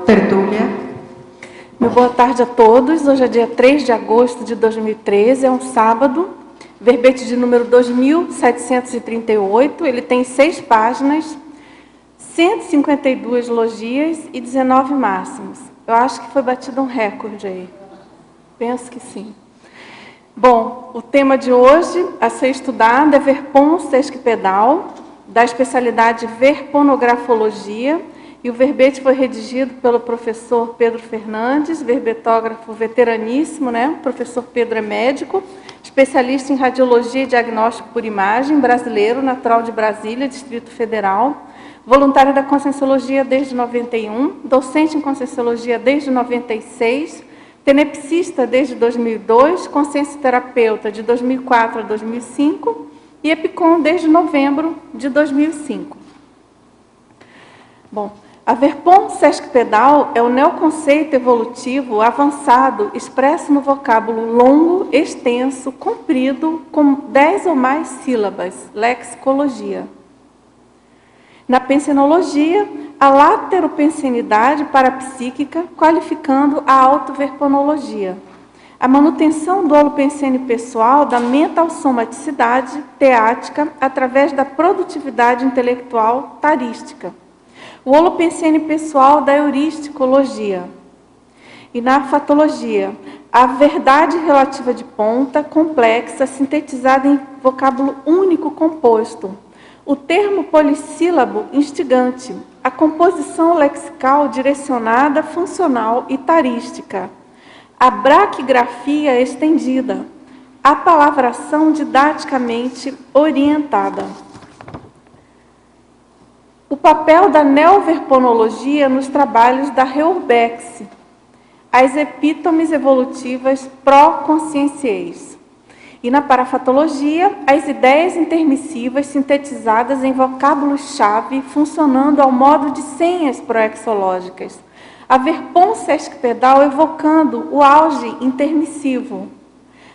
Tertúlia. Meu boa tarde a todos. Hoje é dia 3 de agosto de 2013, é um sábado. Verbete de número 2738, ele tem 6 páginas, 152 logias e 19 máximos. Eu acho que foi batido um recorde aí. Penso que sim. Bom, o tema de hoje a ser estudado é verpon sesquipedal, da especialidade verponografologia, e o verbete foi redigido pelo professor Pedro Fernandes, verbetógrafo veteraníssimo, né? O professor Pedro é médico, especialista em radiologia e diagnóstico por imagem, brasileiro, natural de Brasília, Distrito Federal, voluntário da Conscienciologia desde 91, docente em Conscienciologia desde 96, tenepsista desde 2002, consciencioterapeuta de 2004 a 2005 e EPICOM desde novembro de 2005. Bom, a verpon sesquipedal é o neoconceito evolutivo avançado expresso no vocábulo longo, extenso, comprido, com 10 ou mais sílabas, lexicologia. Na pensenologia, a lateropensenidade parapsíquica, qualificando a autoverponologia. A manutenção do holopensene pessoal da mental-somaticidade teática através da produtividade intelectual tarística. O holopensene pessoal da euristicologia. E na fatologia, a verdade relativa de ponta, complexa, sintetizada em vocábulo único composto. O termo polissílabo instigante, a composição lexical direcionada, funcional e tarística. A braquigrafia estendida, a palavração didaticamente orientada. O papel da neoverponologia nos trabalhos da Reurbex, as epítomes evolutivas pró-conscienciais. E na parafatologia, as ideias intermissivas sintetizadas em vocábulos-chave, funcionando ao modo de senhas proexológicas. A verpon sesquipedal evocando o auge intermissivo.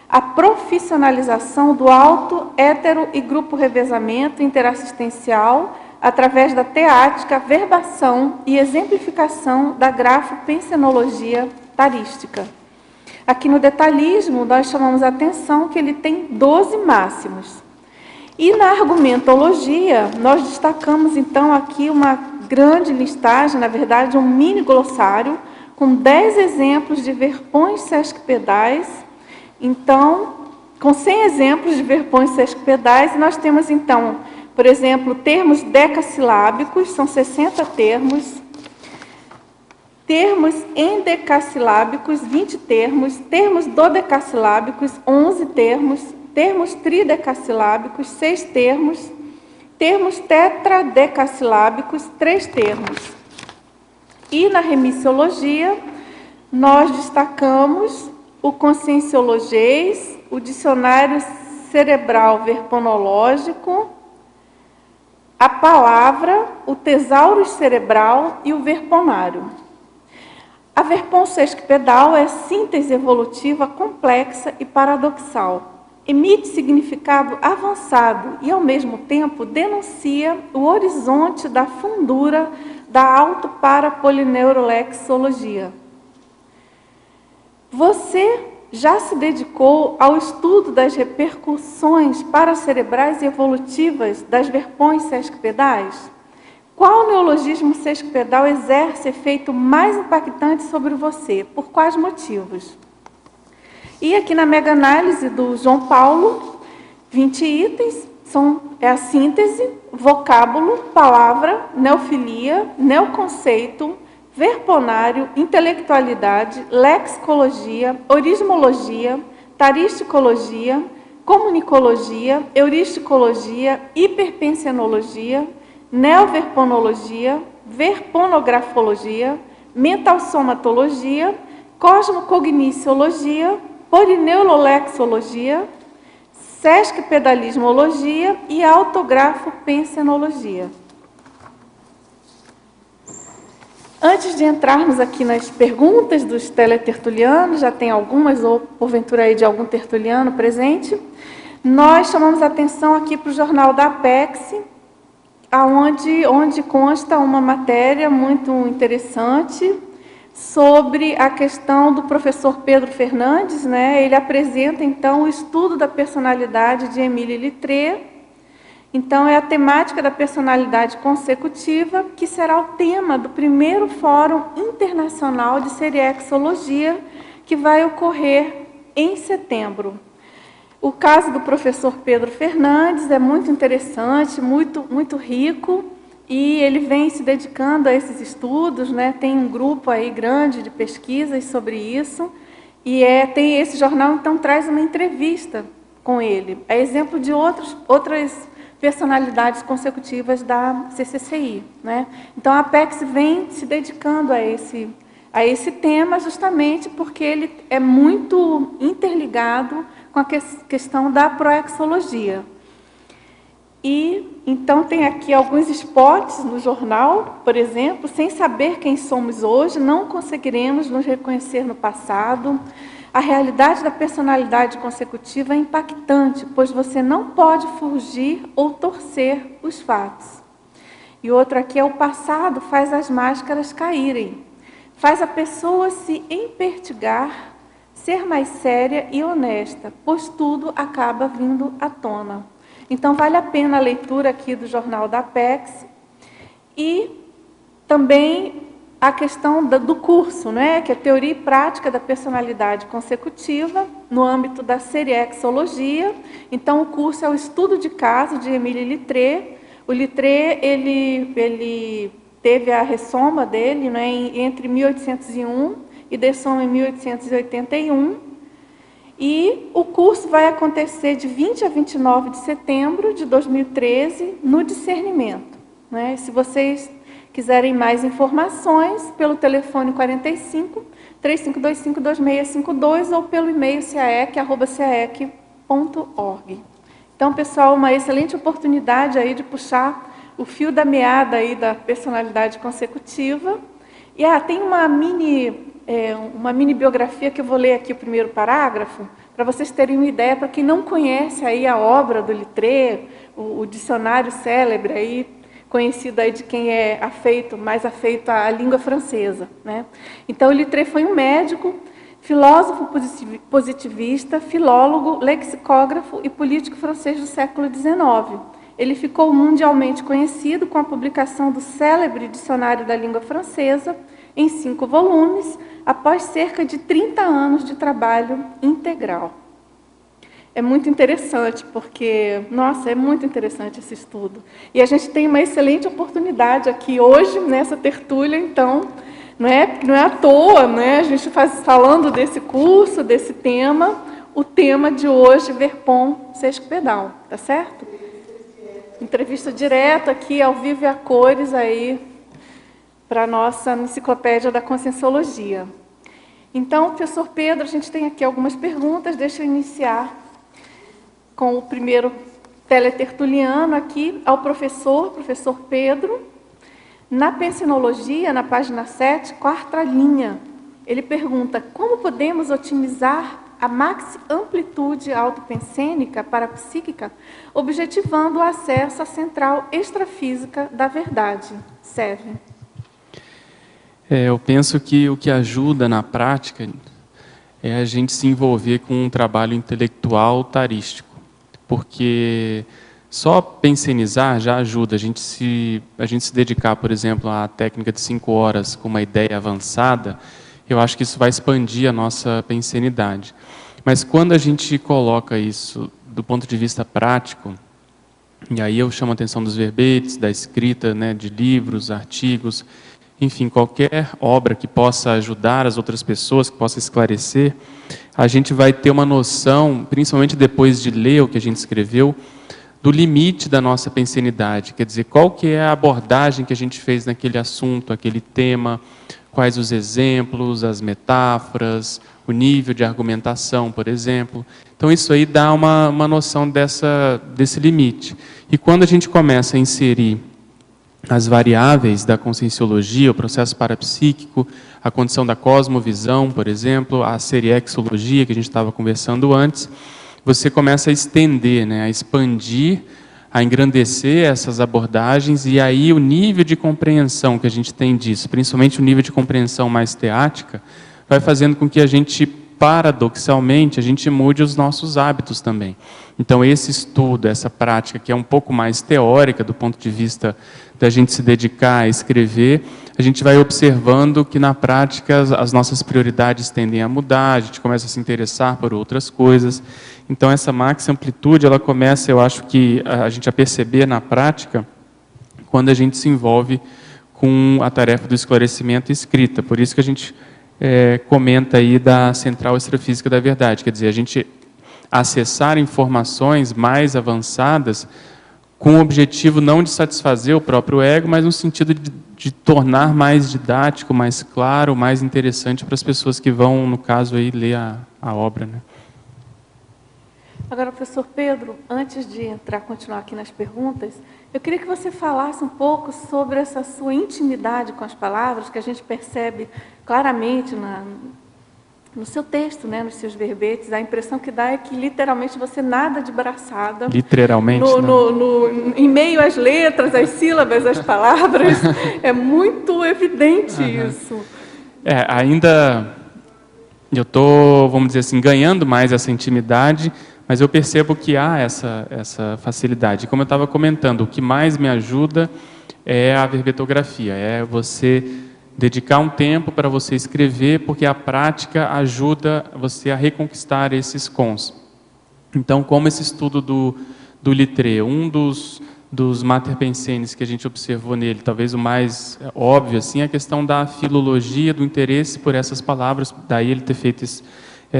A profissionalização do auto, hétero e grupo revezamento interassistencial, através da teática, verbação e exemplificação da grafo-pensenologia tarística. Aqui no detalhismo, nós chamamos a atenção que ele tem 12 máximos. E na argumentologia, nós destacamos, então, aqui uma grande listagem, na verdade, um mini glossário, com 10 exemplos de verpões sesquipedais. Então, com 100 exemplos de verpões sesquipedais, nós temos, então, por exemplo, termos decassilábicos, são 60 termos. Termos endecassilábicos, 20 termos. Termos dodecassilábicos, 11 termos. Termos tridecassilábicos, 6 termos. Termos tetradecassilábicos, 3 termos. E na remissiologia, nós destacamos o conscienciologês, o dicionário cerebral verponológico, a palavra, o tesaurus cerebral e o verponário. A verpon sesquipedal é síntese evolutiva complexa e paradoxal. Emite significado avançado e, ao mesmo tempo, denuncia o horizonte da fundura da autoparapolineurolexologia. Você já se dedicou ao estudo das repercussões paracerebrais e evolutivas das verpões sesquipedais? Qual neologismo sesquipedal exerce efeito mais impactante sobre você? Por quais motivos? E aqui na mega-análise do João Paulo, 20 itens, é a síntese, vocábulo, palavra, neofilia, neoconceito, verponário, intelectualidade, lexicologia, orismologia, taristicologia, comunicologia, euristicologia, hiperpensenologia, neoverponologia, verponografologia, mentalsomatologia, cosmocogniciologia, polineurolexologia, sesquipedalismologia e autografopensenologia. Antes de entrarmos aqui nas perguntas dos teletertulianos, já tem algumas, ou porventura aí de algum tertuliano presente, nós chamamos a atenção aqui para o jornal da Apex, onde consta uma matéria muito interessante sobre a questão do professor Pedro Fernandes, né? Ele apresenta, então, o estudo da personalidade de Émile Littré. Então, é a temática da personalidade consecutiva, que será o tema do primeiro Fórum Internacional de Seriexologia, que vai ocorrer em setembro. O caso do professor Pedro Fernandes é muito interessante, muito rico, e ele vem se dedicando a esses estudos, né? Tem um grupo aí grande de pesquisas sobre isso, e tem esse jornal, então, traz uma entrevista com ele. É exemplo de outras personalidades consecutivas da CCCI, né? Então, a Apex vem se dedicando a esse tema justamente porque ele é muito interligado com a questão da proexologia. E, então, tem aqui alguns spots no jornal, por exemplo: sem saber quem somos hoje, não conseguiremos nos reconhecer no passado. A realidade da personalidade consecutiva é impactante, pois você não pode fugir ou torcer os fatos. E outro aqui é: o passado faz as máscaras caírem, faz a pessoa se empertigar, ser mais séria e honesta, pois tudo acaba vindo à tona. Então, vale a pena a leitura aqui do jornal da Apex. E também a questão do curso, né, que é Teoria e Prática da Personalidade Consecutiva, no âmbito da Seriexologia. Então, o curso é o estudo de caso de Émile Littré. O Littré, ele teve a ressoma dele, né, entre 1801 e Desson em 1881. E o curso vai acontecer de 20 a 29 de setembro de 2013, no Discernimento, né? Se vocês quiserem mais informações, pelo telefone 45 3525 2652 ou pelo e-mail caec@caec.org. Então, pessoal, uma excelente oportunidade aí de puxar o fio da meada aí da personalidade consecutiva. E tem uma mini biografia que eu vou ler aqui o primeiro parágrafo, para vocês terem uma ideia, para quem não conhece aí a obra do Littré, o dicionário célebre aí, conhecido aí de quem é mais afeito à língua francesa, né? Então, o Littré foi um médico, filósofo positivista, filólogo, lexicógrafo e político francês do século XIX. Ele ficou mundialmente conhecido com a publicação do célebre Dicionário da Língua Francesa, em 5 volumes, após cerca de 30 anos de trabalho integral. É muito interessante, porque, nossa, é muito interessante esse estudo. E a gente tem uma excelente oportunidade aqui hoje, nessa tertúlia, então, não é à toa, né? A gente falando desse curso, desse tema, o tema de hoje, Verpon Sesquipedal, tá certo? Entrevista direta aqui, ao vivo e a cores, aí, para a nossa enciclopédia da Conscienciologia. Então, professor Pedro, a gente tem aqui algumas perguntas. Deixa eu iniciar com o primeiro teletertuliano aqui, ao professor Pedro. Na Pensinologia, na página 7, quarta linha, ele pergunta: como podemos otimizar a maxi-amplitude autopensênica parapsíquica, objetivando o acesso à central extrafísica da verdade? Serve. Eu penso que o que ajuda na prática é a gente se envolver com um trabalho intelectual tarístico, porque só pensenizar já ajuda. A gente se dedicar, por exemplo, à técnica de 5 horas com uma ideia avançada, eu acho que isso vai expandir a nossa pensenidade. Mas quando a gente coloca isso do ponto de vista prático, e aí eu chamo a atenção dos verbetes, da escrita, né, de livros, artigos, enfim, qualquer obra que possa ajudar as outras pessoas, que possa esclarecer, a gente vai ter uma noção, principalmente depois de ler o que a gente escreveu, do limite da nossa pensenidade. Quer dizer, qual que é a abordagem que a gente fez naquele assunto, aquele tema, quais os exemplos, as metáforas, o nível de argumentação, por exemplo. Então, isso aí dá uma noção desse limite. E quando a gente começa a inserir as variáveis da conscienciologia, o processo parapsíquico, a condição da cosmovisão, por exemplo, a seriexologia que a gente estava conversando antes, você começa a estender, né, a expandir a engrandecer essas abordagens, e aí o nível de compreensão que a gente tem disso, principalmente o nível de compreensão mais teática, vai fazendo com que a gente, paradoxalmente, a gente mude os nossos hábitos também. Então, esse estudo, essa prática, que é um pouco mais teórica, do ponto de vista da gente se dedicar a escrever, a gente vai observando que, na prática, as nossas prioridades tendem a mudar, a gente começa a se interessar por outras coisas. Então, essa máxima amplitude, ela começa, eu acho que a gente a perceber na prática, quando a gente se envolve com a tarefa do esclarecimento escrita. Por isso que a gente comenta aí da Central Extrafísica da Verdade, quer dizer, a gente acessar informações mais avançadas com o objetivo não de satisfazer o próprio ego, mas no sentido de tornar mais didático, mais claro, mais interessante para as pessoas que vão, no caso, aí, ler a obra, né? Agora, professor Pedro, antes de continuar aqui nas perguntas, eu queria que você falasse um pouco sobre essa sua intimidade com as palavras, que a gente percebe claramente no seu texto, né, nos seus verbetes. A impressão que dá é que, literalmente, você nada de braçada. Literalmente, em meio às letras, às sílabas, às palavras. É muito evidente isso. Ainda eu estou, vamos dizer assim, ganhando mais essa intimidade, mas eu percebo que há essa facilidade. Como eu estava comentando, o que mais me ajuda é a verbetografia, é você dedicar um tempo para você escrever, porque a prática ajuda você a reconquistar esses cons. Então, como esse estudo do Littré, um dos Mater Pensenes que a gente observou nele, talvez o mais óbvio, assim, é a questão da filologia, do interesse por essas palavras, daí ele ter feito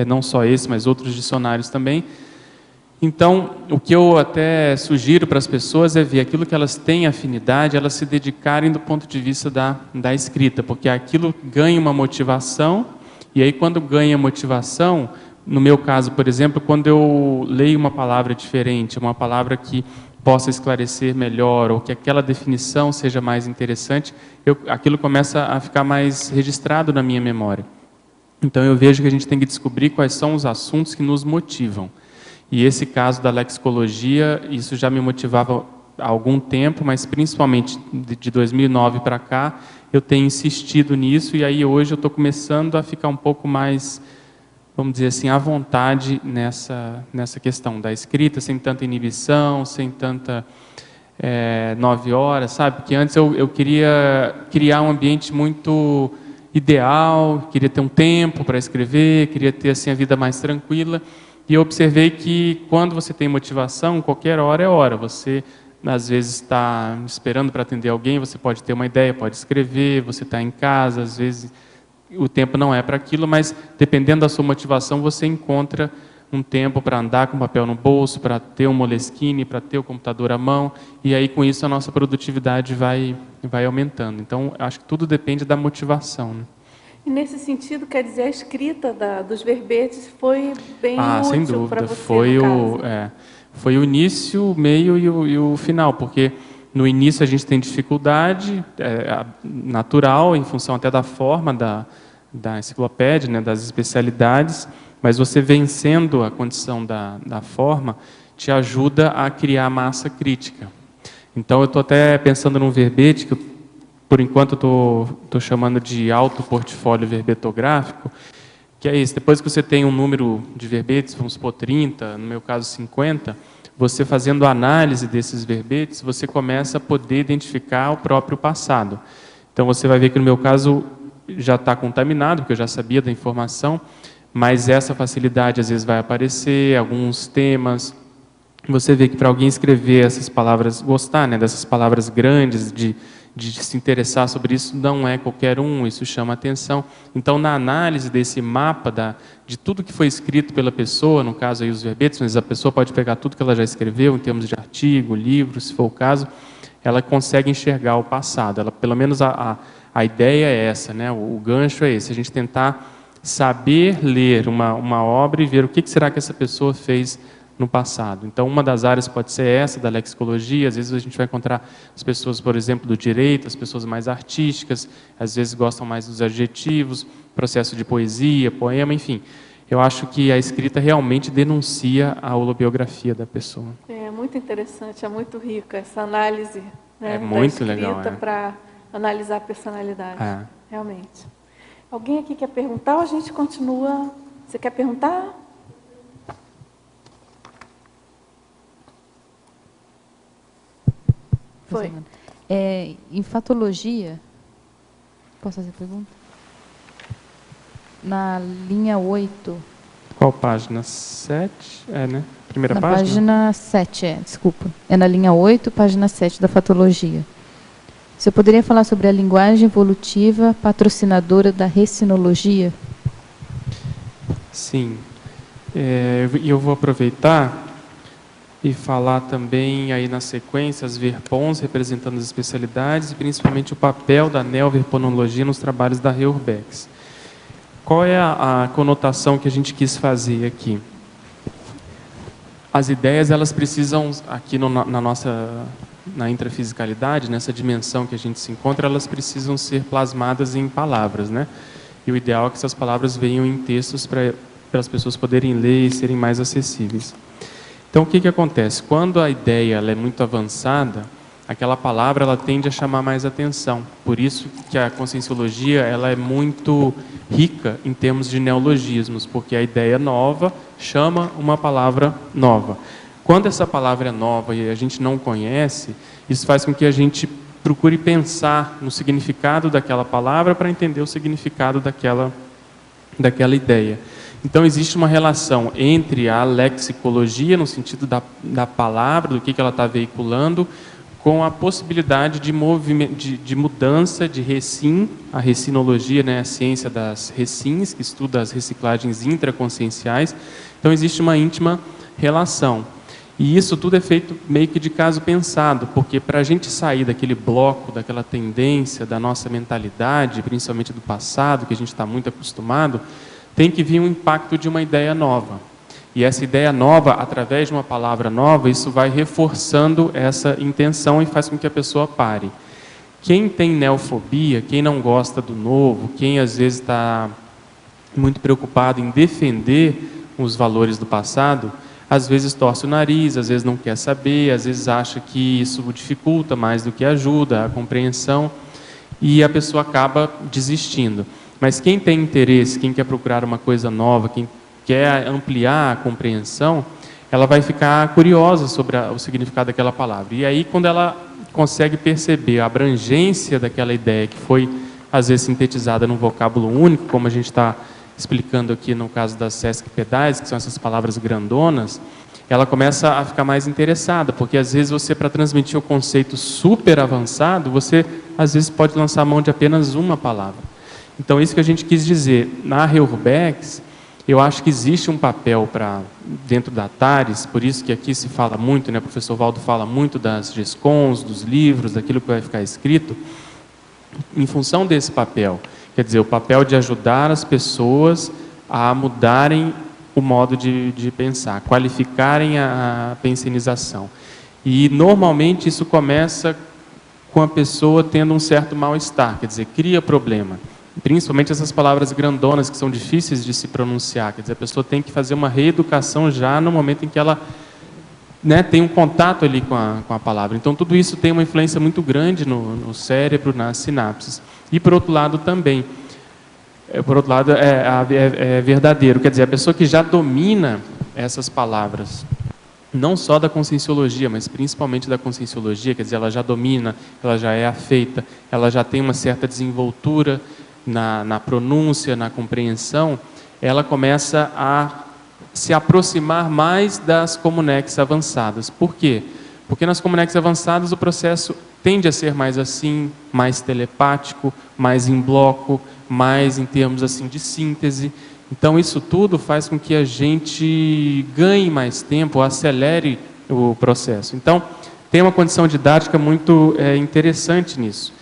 não só esse, mas outros dicionários também. Então, o que eu até sugiro para as pessoas é ver aquilo que elas têm afinidade, elas se dedicarem do ponto de vista da escrita, porque aquilo ganha uma motivação, e aí quando ganha motivação, no meu caso, por exemplo, quando eu leio uma palavra diferente, uma palavra que possa esclarecer melhor, ou que aquela definição seja mais interessante, aquilo começa a ficar mais registrado na minha memória. Então eu vejo que a gente tem que descobrir quais são os assuntos que nos motivam. E esse caso da lexicologia, isso já me motivava há algum tempo, mas principalmente de 2009 para cá, eu tenho insistido nisso, e aí hoje eu estou começando a ficar um pouco mais, vamos dizer assim, à vontade nessa questão da escrita, sem tanta inibição, sem tanta 9 horas, sabe? Porque antes eu queria criar um ambiente muito ideal, queria ter um tempo para escrever, queria ter assim, a vida mais tranquila. E eu observei que quando você tem motivação, qualquer hora é hora. Você, às vezes, está esperando para atender alguém, você pode ter uma ideia, pode escrever, você está em casa, às vezes o tempo não é para aquilo, mas dependendo da sua motivação, você encontra um tempo para andar com papel no bolso, para ter um Moleskine, para ter o computador à mão, e aí com isso a nossa produtividade vai aumentando. Então, acho que tudo depende da motivação, né? E nesse sentido, quer dizer, a escrita dos verbetes foi bem sem útil para dúvida. você, Foi o início, o meio e o final, porque no início a gente tem dificuldade natural, em função até da forma da enciclopédia, né, das especialidades, mas você vencendo a condição da forma, te ajuda a criar massa crítica. Então eu estou até pensando num verbete que por enquanto estou chamando de autoportfólio verbetográfico, que é isso, depois que você tem um número de verbetes, vamos supor 30, no meu caso 50, você fazendo a análise desses verbetes, você começa a poder identificar o próprio passado. Então você vai ver que no meu caso já está contaminado, porque eu já sabia da informação, mas essa facilidade às vezes vai aparecer, alguns temas. Você vê que para alguém escrever essas palavras, gostar, né, dessas palavras grandes, de se interessar sobre isso, não é qualquer um, isso chama atenção. Então, na análise desse mapa de tudo que foi escrito pela pessoa, no caso aí os verbetes, mas a pessoa pode pegar tudo que ela já escreveu, em termos de artigo, livro, se for o caso, ela consegue enxergar o passado. Ela, pelo menos a ideia é essa, né? O gancho é esse, a gente tentar saber ler uma obra e ver o que será que essa pessoa fez no passado. Então, uma das áreas pode ser essa, da lexicologia. Às vezes a gente vai encontrar as pessoas, por exemplo, do direito, as pessoas mais artísticas, às vezes gostam mais dos adjetivos, processo de poesia, poema, enfim. eu acho que a escrita realmente denuncia a holobiografia da pessoa. É muito interessante, é muito rica essa análise, né, É muito da legal, escrita para analisar a personalidade. É. Realmente. Alguém aqui quer perguntar ou a gente continua? Você quer perguntar? Foi. Em fatologia, posso fazer pergunta? Na linha 8. Qual página? 7? É, né? Primeira na página? Página 7, desculpa. É na linha 8, página 7 da fatologia. Você poderia falar sobre a linguagem evolutiva patrocinadora da recinologia? Sim. E eu vou aproveitar e falar também aí na sequência as verpons representando as especialidades e principalmente o papel da neoverponologia nos trabalhos da Reurbex. Qual é a conotação que a gente quis fazer aqui? As ideias, elas precisam, aqui na intrafisicalidade, nessa dimensão que a gente se encontra, elas precisam ser plasmadas em palavras, né? E o ideal é que essas palavras venham em textos para as pessoas poderem ler e serem mais acessíveis. Então, o que acontece? Quando a ideia ela é muito avançada, aquela palavra ela tende a chamar mais atenção. Por isso que a conscienciologia ela é muito rica em termos de neologismos, porque a ideia nova chama uma palavra nova. Quando essa palavra é nova e a gente não conhece, isso faz com que a gente procure pensar no significado daquela palavra para entender o significado daquela ideia. Então, existe uma relação entre a lexicologia, no sentido da palavra, do que ela está veiculando, com a possibilidade de mudança de recim, a recinologia, né, a ciência das recins, que estuda as reciclagens intraconscienciais. Então, existe uma íntima relação. E isso tudo é feito meio que de caso pensado, porque para a gente sair daquele bloco, daquela tendência da nossa mentalidade, principalmente do passado, que a gente está muito acostumado, tem que vir um impacto de uma ideia nova. E essa ideia nova, através de uma palavra nova, isso vai reforçando essa intenção e faz com que a pessoa pare. Quem tem neofobia, quem não gosta do novo, quem às vezes está muito preocupado em defender os valores do passado, às vezes torce o nariz, às vezes não quer saber, às vezes acha que isso dificulta mais do que ajuda a compreensão e a pessoa acaba desistindo. Mas quem tem interesse, quem quer procurar uma coisa nova, quem quer ampliar a compreensão, ela vai ficar curiosa sobre o significado daquela palavra. E aí, quando ela consegue perceber a abrangência daquela ideia que foi, às vezes, sintetizada num vocábulo único, como a gente está explicando aqui no caso das sesquipedais, que são essas palavras grandonas, ela começa a ficar mais interessada, porque às vezes você, para transmitir o conceito super avançado, você às vezes pode lançar a mão de apenas uma palavra. Então, isso que a gente quis dizer. Na Reurbex, eu acho que existe um papel dentro da TARES, por isso que aqui se fala muito, né, o professor Valdo fala muito das GESCONs, dos livros, daquilo que vai ficar escrito, em função desse papel. Quer dizer, o papel de ajudar as pessoas a mudarem o modo de pensar, qualificarem a pensionização. E, normalmente, isso começa com a pessoa tendo um certo mal-estar, quer dizer, cria problema. Principalmente essas palavras grandonas que são difíceis de se pronunciar, quer dizer, a pessoa tem que fazer uma reeducação já no momento em que ela, né, tem um contato ali com a palavra. Então, tudo isso tem uma influência muito grande no cérebro, nas sinapses. E, por outro lado, também, é verdadeiro, quer dizer, a pessoa que já domina essas palavras, não só da conscienciologia, mas principalmente da conscienciologia, quer dizer, ela já domina, ela já é afeita, ela já tem uma certa desenvoltura na pronúncia, na compreensão, ela começa a se aproximar mais das comunex avançadas. Por quê? Porque nas comunex avançadas o processo tende a ser mais assim, mais telepático, mais em bloco, mais em termos assim de síntese. Então isso tudo faz com que a gente ganhe mais tempo, acelere o processo. Então tem uma condição didática muito interessante nisso.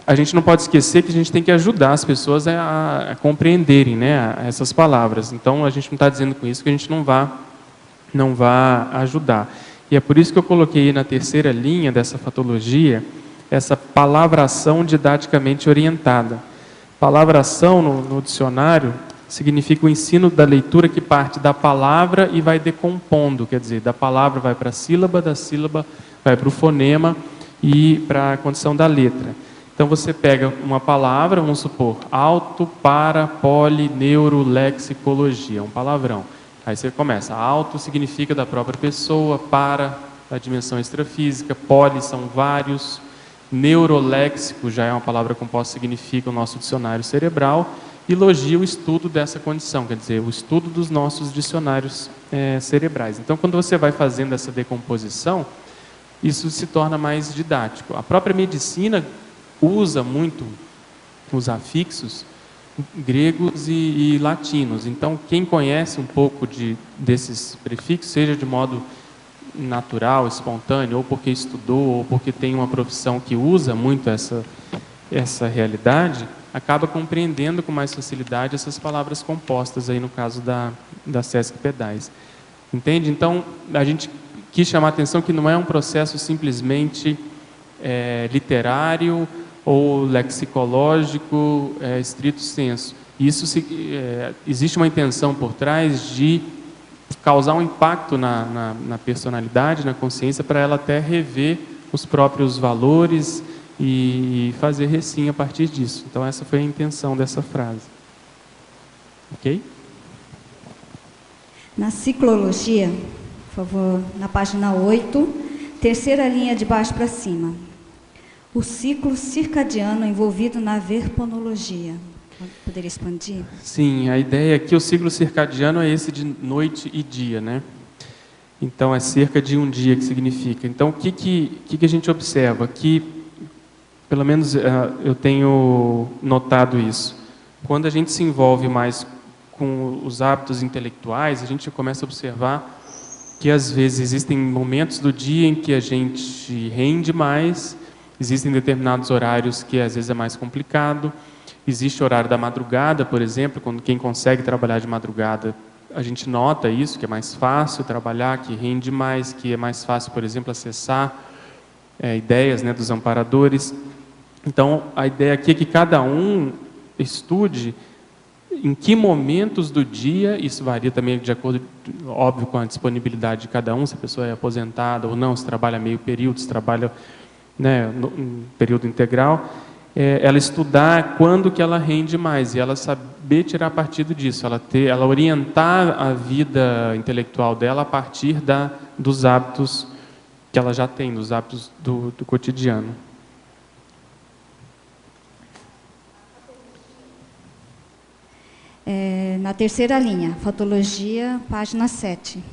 A gente não pode esquecer que a gente tem que ajudar as pessoas a compreenderem, né, essas palavras. Então, a gente não está dizendo com isso que a gente não vá ajudar. E é por isso que eu coloquei na terceira linha dessa fatologia, essa palavração didaticamente orientada. Palavração, no dicionário, significa o ensino da leitura que parte da palavra e vai decompondo, quer dizer, da palavra vai para a sílaba, da sílaba vai para o fonema e para a condição da letra. Então você pega uma palavra, vamos supor, auto, para, poli, neuro, lexicologia, um palavrão. Aí você começa, auto significa da própria pessoa, para, da dimensão extrafísica, poli são vários, neuroléxico já é uma palavra composta, significa o nosso dicionário cerebral, e logia o estudo dessa condição, quer dizer, o estudo dos nossos dicionários cerebrais. Então, quando você vai fazendo essa decomposição, isso se torna mais didático. A própria medicina usa muito os afixos gregos e latinos. Então, quem conhece um pouco desses prefixos, seja de modo natural, espontâneo, ou porque estudou, ou porque tem uma profissão que usa muito essa realidade, acaba compreendendo com mais facilidade essas palavras compostas, aí no caso da Sesc Pedais. Entende? Então, a gente quis chamar a atenção que não é um processo simplesmente literário ou lexicológico, estrito sensu. Isso existe uma intenção por trás de causar um impacto na personalidade, na consciência, para ela até rever os próprios valores e fazer recim a partir disso. Então essa foi a intenção dessa frase. Ok? Na ciclologia, por favor, na página 8, terceira linha de baixo para cima. O ciclo circadiano envolvido na verponologia. Poderia expandir? Sim, a ideia é que o ciclo circadiano é esse de noite e dia, né? Então é cerca de um dia que significa. Então o que a gente observa? Que, pelo menos eu tenho notado isso. Quando a gente se envolve mais com os hábitos intelectuais, a gente começa a observar que às vezes existem momentos do dia em que a gente rende mais. Existem determinados horários que às vezes é mais complicado. Existe o horário da madrugada, por exemplo, quando quem consegue trabalhar de madrugada, a gente nota isso, que é mais fácil trabalhar, que rende mais, que é mais fácil, por exemplo, acessar ideias, né, dos amparadores. Então, a ideia aqui é que cada um estude em que momentos do dia, isso varia também de acordo, óbvio, com a disponibilidade de cada um, se a pessoa é aposentada ou não, se trabalha meio período, se trabalha no período integral, ela estudar quando que ela rende mais e ela saber tirar partido disso, ela orientar a vida intelectual dela a partir dos hábitos que ela já tem, dos hábitos do cotidiano. Na terceira linha, fatologia, página 7.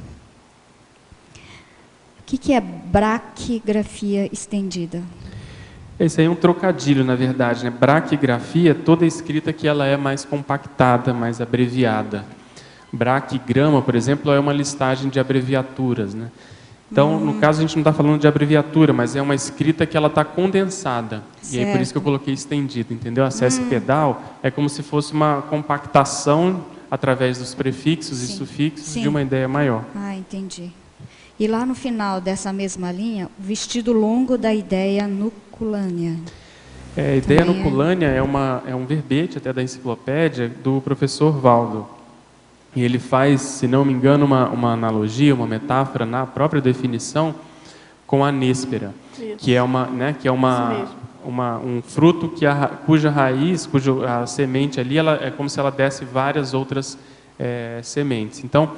O que é braquigrafia estendida? Esse aí é um trocadilho, na verdade, né? Braquigrafia, toda escrita que ela é mais compactada, mais abreviada. Braquigrama, por exemplo, é uma listagem de abreviaturas, né? Então, no caso, a gente não está falando de abreviatura, mas é uma escrita que ela está condensada. Certo. E aí, por isso que eu coloquei estendido, entendeu? A Sesc Pedal é como se fosse uma compactação através dos prefixos e sufixos de uma ideia maior. Ah, entendi. E lá no final dessa mesma linha, o vestido longo da ideia nuculânea. A ideia nuculânea é um verbete até da enciclopédia do professor Valdo. E ele faz, se não me engano, uma analogia, uma metáfora na própria definição com a néspera, que é um fruto cuja raiz, a semente ali, é como se ela desse várias outras sementes. Então,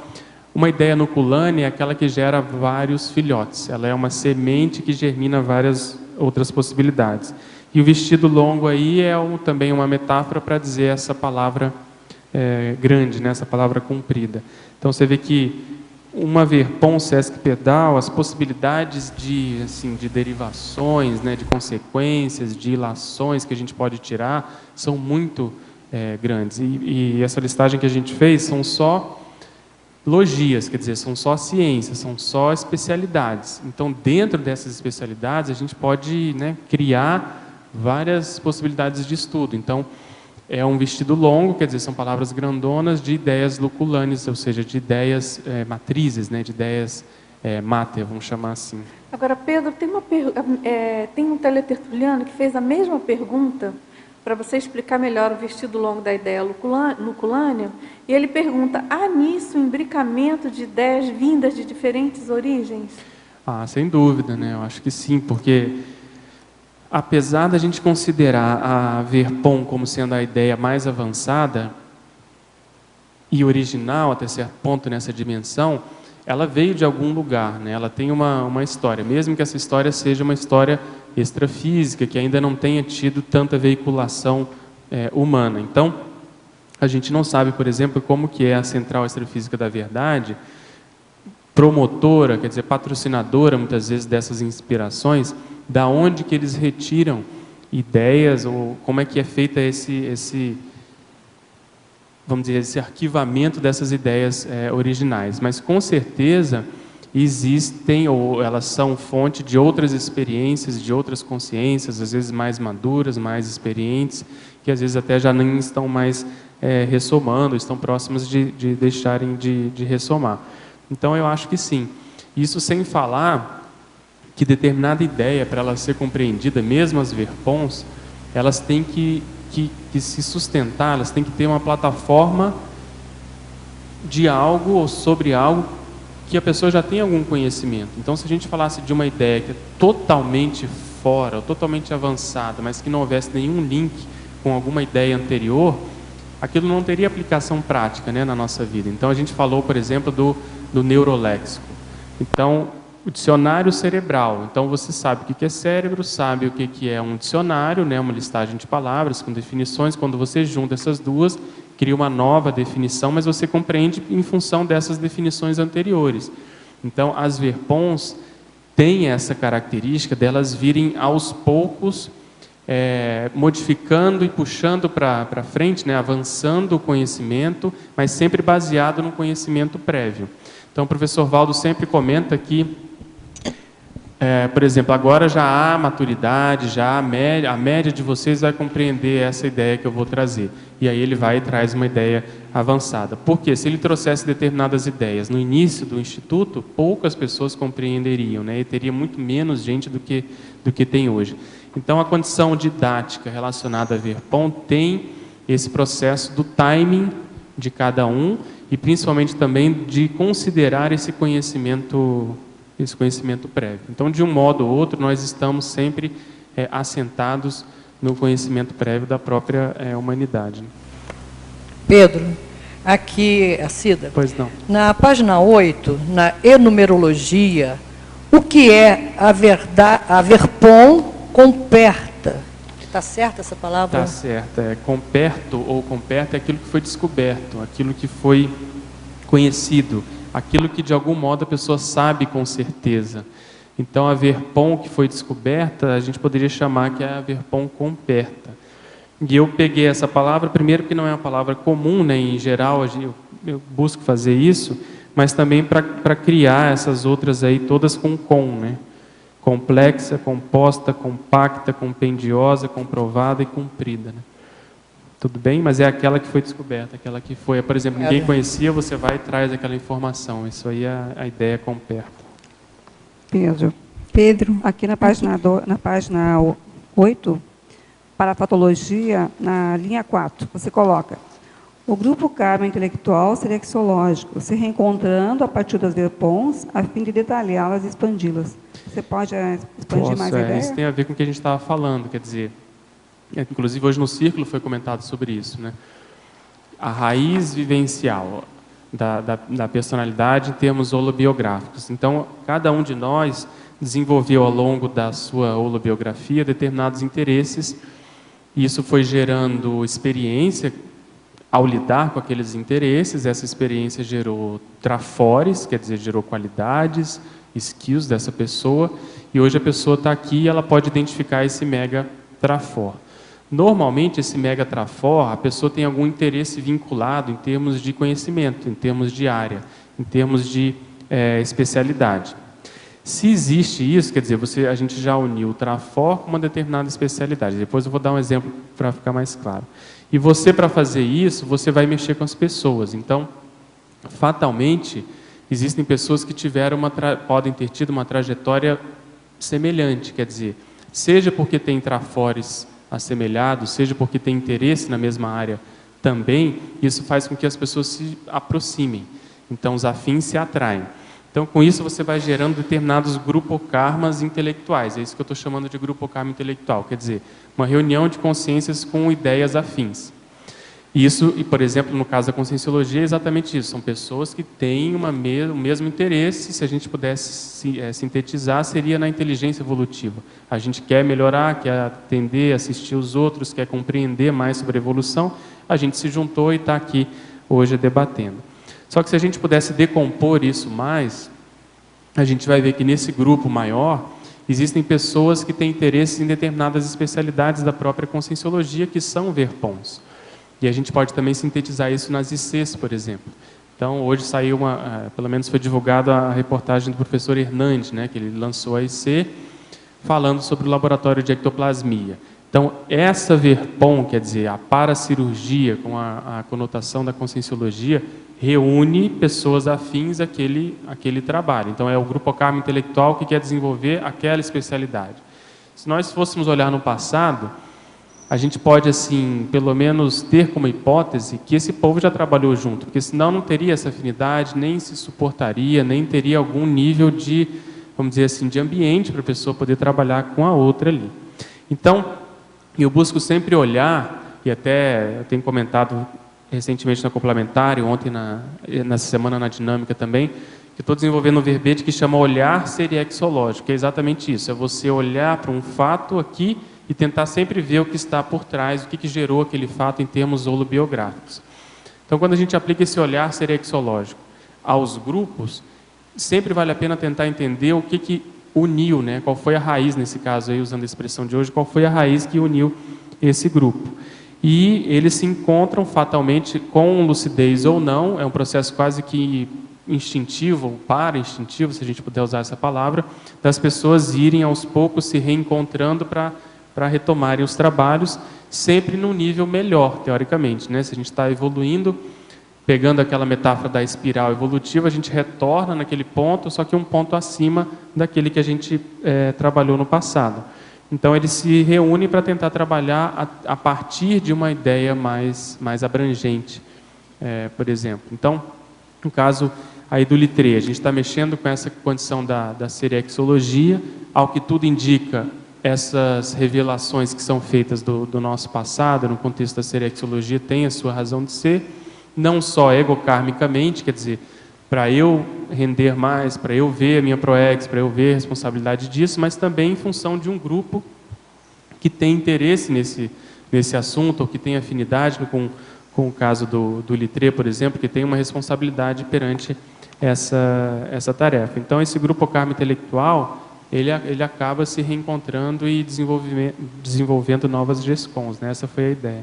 uma ideia nuculânea é aquela que gera vários filhotes. Ela é uma semente que germina várias outras possibilidades. E o vestido longo aí é também uma metáfora para dizer essa palavra grande, né? Essa palavra comprida. Então você vê que uma verpon Sesc Pedal, as possibilidades de derivações, né? De consequências, de ilações que a gente pode tirar são muito grandes. E essa listagem que a gente fez são só logias, quer dizer, são só ciências, são só especialidades. Então, dentro dessas especialidades, a gente pode, né, criar várias possibilidades de estudo. Então, é um vestido longo, quer dizer, são palavras grandonas de ideias luculâneas, ou seja, de ideias matrizes, né, de ideias máter, vamos chamar assim. Agora, Pedro, tem um teletertuliano que fez a mesma pergunta para você explicar melhor o vestido longo da ideia luculânea, e ele pergunta, há nisso um imbricamento de ideias vindas de diferentes origens? Sem dúvida, né? Eu acho que sim, porque apesar da gente considerar a Verpon como sendo a ideia mais avançada e original até certo ponto nessa dimensão, ela veio de algum lugar, né? Ela tem uma história, mesmo que essa história seja uma história extrafísica, que ainda não tenha tido tanta veiculação humana. Então, a gente não sabe, por exemplo, como que é a Central Extrafísica da Verdade, promotora, quer dizer, patrocinadora, muitas vezes, dessas inspirações, da onde que eles retiram ideias, ou como é que é feita vamos dizer, esse arquivamento dessas ideias originais. Mas, com certeza, existem, ou elas são fonte de outras experiências, de outras consciências, às vezes mais maduras, mais experientes, que às vezes até já nem estão mais ressomando, estão próximas de deixarem de ressomar. Então, eu acho que sim. Isso sem falar que determinada ideia, para ela ser compreendida, mesmo as Verpons, elas têm que se sustentar, elas têm que ter uma plataforma de algo ou sobre algo que a pessoa já tem algum conhecimento. Então, se a gente falasse de uma ideia que é totalmente fora, ou totalmente avançada, mas que não houvesse nenhum link com alguma ideia anterior, aquilo não teria aplicação prática, né, na nossa vida. Então, a gente falou, por exemplo, do neuroléxico. Então, o dicionário cerebral. Então, você sabe o que é cérebro, sabe o que é um dicionário, né, uma listagem de palavras com definições. Quando você junta essas duas, cria uma nova definição, mas você compreende em função dessas definições anteriores. Então, as Verpons têm essa característica delas virem aos poucos modificando e puxando para frente, né, avançando o conhecimento, mas sempre baseado no conhecimento prévio. Então, o professor Valdo sempre comenta que, por exemplo, agora já há maturidade, já a média de vocês vai compreender essa ideia que eu vou trazer. E aí ele vai e traz uma ideia avançada. Porque se ele trouxesse determinadas ideias no início do Instituto, poucas pessoas compreenderiam, né? E teria muito menos gente do que tem hoje. Então, a condição didática relacionada a Verpon tem esse processo do timing de cada um e principalmente também de considerar esse conhecimento prévio. Então, de um modo ou outro, nós estamos sempre assentados no conhecimento prévio da própria humanidade. Pedro, aqui, a Cida. Pois não. Na página 8, na enumerologia, o que é a Verpon comperta? Está certa essa palavra? Está certa. Comperto ou comperta é aquilo que foi descoberto, aquilo que foi conhecido, aquilo que de algum modo a pessoa sabe com certeza. Então, a Verpon que foi descoberta, a gente poderia chamar que é a Verpon comperta. E eu peguei essa palavra, primeiro que não é uma palavra comum, né? Em geral eu busco fazer isso, mas também para criar essas outras aí todas com com, né? Complexa, composta, compacta, compendiosa, comprovada e cumprida, né? Tudo bem? Mas é aquela que foi descoberta, aquela que foi, por exemplo, ninguém conhecia, você vai e traz aquela informação. Isso aí é a ideia comperta. Pedro, aqui na página 8, para a patologia, na linha 4, você coloca: o grupo karma intelectual selexológico, se reencontrando a partir das Verpons, a fim de detalhá-las e expandi-las. Você pode expandir mais a ideia? Isso tem a ver com o que a gente estava falando, quer dizer, inclusive hoje no Círculo foi comentado sobre isso, né? A raiz vivencial da personalidade em termos holobiográficos. Então, cada um de nós desenvolveu ao longo da sua holobiografia determinados interesses, e isso foi gerando experiência ao lidar com aqueles interesses. Essa experiência gerou trafores, quer dizer, gerou qualidades, skills dessa pessoa, e hoje a pessoa está aqui e ela pode identificar esse mega trafor. Normalmente, esse mega trafor, a pessoa tem algum interesse vinculado em termos de conhecimento, em termos de área, em termos de especialidade. Se existe isso, quer dizer, a gente já uniu o trafor com uma determinada especialidade. Depois eu vou dar um exemplo para ficar mais claro. E você, para fazer isso, você vai mexer com as pessoas. Então, fatalmente, existem pessoas que podem ter tido uma trajetória semelhante, quer dizer, seja porque tem trafores assemelhados, seja porque tem interesse na mesma área também, isso faz com que as pessoas se aproximem. Então, os afins se atraem. Então, com isso, você vai gerando determinados grupokarmas intelectuais. É isso que eu estou chamando de grupokarma intelectual. Quer dizer, uma reunião de consciências com ideias afins. Isso, e por exemplo, no caso da conscienciologia, é exatamente isso. São pessoas que têm o mesmo interesse. Se a gente pudesse sintetizar, seria na inteligência evolutiva. A gente quer melhorar, quer atender, assistir os outros, quer compreender mais sobre a evolução. A gente se juntou e está aqui hoje debatendo. Só que se a gente pudesse decompor isso mais, a gente vai ver que nesse grupo maior, existem pessoas que têm interesse em determinadas especialidades da própria conscienciologia, que são verpons. E a gente pode também sintetizar isso nas ICs, por exemplo. Então, hoje saiu pelo menos foi divulgada a reportagem do professor Hernandes, né, que ele lançou a IC, falando sobre o laboratório de ectoplasmia. Então, essa verpom, quer dizer, a paracirurgia, com a conotação da conscienciologia, reúne pessoas afins àquele trabalho. Então, é o grupokarma intelectual que quer desenvolver aquela especialidade. Se nós fôssemos olhar no passado, a gente pode, assim, pelo menos ter como hipótese que esse povo já trabalhou junto, porque senão não teria essa afinidade, nem se suportaria, nem teria algum nível de, vamos dizer assim, de ambiente para a pessoa poder trabalhar com a outra ali. Então, eu busco sempre olhar, e até eu tenho comentado recentemente na complementar, ontem nessa semana na dinâmica também, que estou desenvolvendo um verbete que chama olhar seriexológico, que é exatamente isso, é você olhar para um fato aqui e tentar sempre ver o que está por trás, o que gerou aquele fato em termos holobiográficos. Então, quando a gente aplica esse olhar seriexológico aos grupos, sempre vale a pena tentar entender o que uniu, né? Qual foi a raiz, nesse caso, aí, usando a expressão de hoje, qual foi a raiz que uniu esse grupo. E eles se encontram fatalmente com lucidez ou não, é um processo quase que instintivo, ou para-instintivo, se a gente puder usar essa palavra, das pessoas irem aos poucos se reencontrando para retomarem os trabalhos, sempre num nível melhor, teoricamente, né? Se a gente está evoluindo, pegando aquela metáfora da espiral evolutiva, a gente retorna naquele ponto, só que um ponto acima daquele que a gente trabalhou no passado. Então, eles se reúnem para tentar trabalhar a partir de uma ideia mais abrangente, por exemplo. Então, no caso aí do Littré, a gente está mexendo com essa condição da seriexologia, ao que tudo indica, essas revelações que são feitas do nosso passado, no contexto da seriexologia, têm a sua razão de ser, não só egokarmicamente, quer dizer, para eu render mais, para eu ver a minha proex, para eu ver a responsabilidade disso, mas também em função de um grupo que tem interesse nesse assunto, ou que tem afinidade com o caso do Littré, por exemplo, que tem uma responsabilidade perante essa tarefa. Então, esse grupokarma intelectual, ele acaba se reencontrando e desenvolvendo novas GESCONs, né? Essa foi a ideia.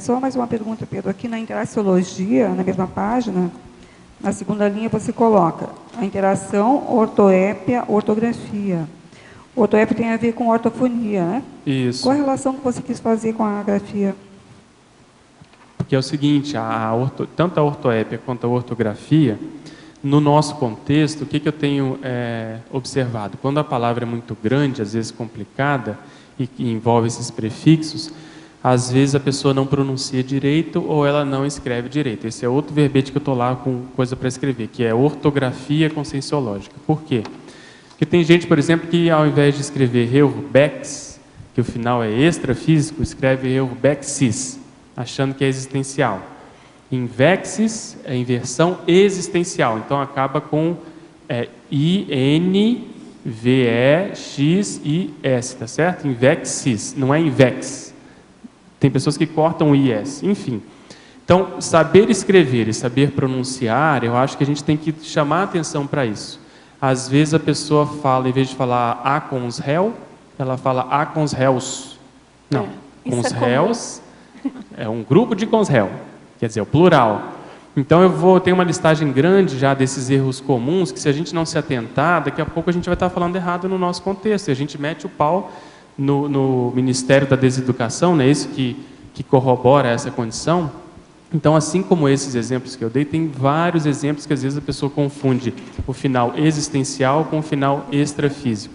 Só mais uma pergunta, Pedro. Aqui na interaciologia, na mesma página, na segunda linha você coloca a interação, ortoépia, ortografia. Ortoépia tem a ver com ortofonia, né? Isso. Qual a relação que você quis fazer com a grafia? Porque é o seguinte, tanto a ortoépia quanto a ortografia, no nosso contexto, o que eu tenho observado? Quando a palavra é muito grande, às vezes complicada, e que envolve esses prefixos, às vezes a pessoa não pronuncia direito ou ela não escreve direito. Esse é outro verbete que eu estou lá com coisa para escrever, que é ortografia conscienciológica. Por quê? Porque tem gente, por exemplo, que ao invés de escrever Reubex, que o final é extrafísico, escreve Reubexis, achando que é existencial. Invexis é inversão existencial, então acaba com I-N-V-E-X-I-S, tá certo? Invexis, não é invex. Tem pessoas que cortam o IS, enfim. Então, saber escrever e saber pronunciar, eu acho que a gente tem que chamar a atenção para isso. Às vezes a pessoa fala, em vez de falar a com os réus, ela fala a com os réus. Não, com os réus é um grupo de com os réus, quer dizer, o plural. Então eu tenho uma listagem grande já desses erros comuns, que se a gente não se atentar, daqui a pouco a gente vai estar falando errado no nosso contexto, e a gente mete o pau no Ministério da Deseducação, né, isso que corrobora essa condição. Então, assim como esses exemplos que eu dei, tem vários exemplos que às vezes a pessoa confunde o final existencial com o final extrafísico.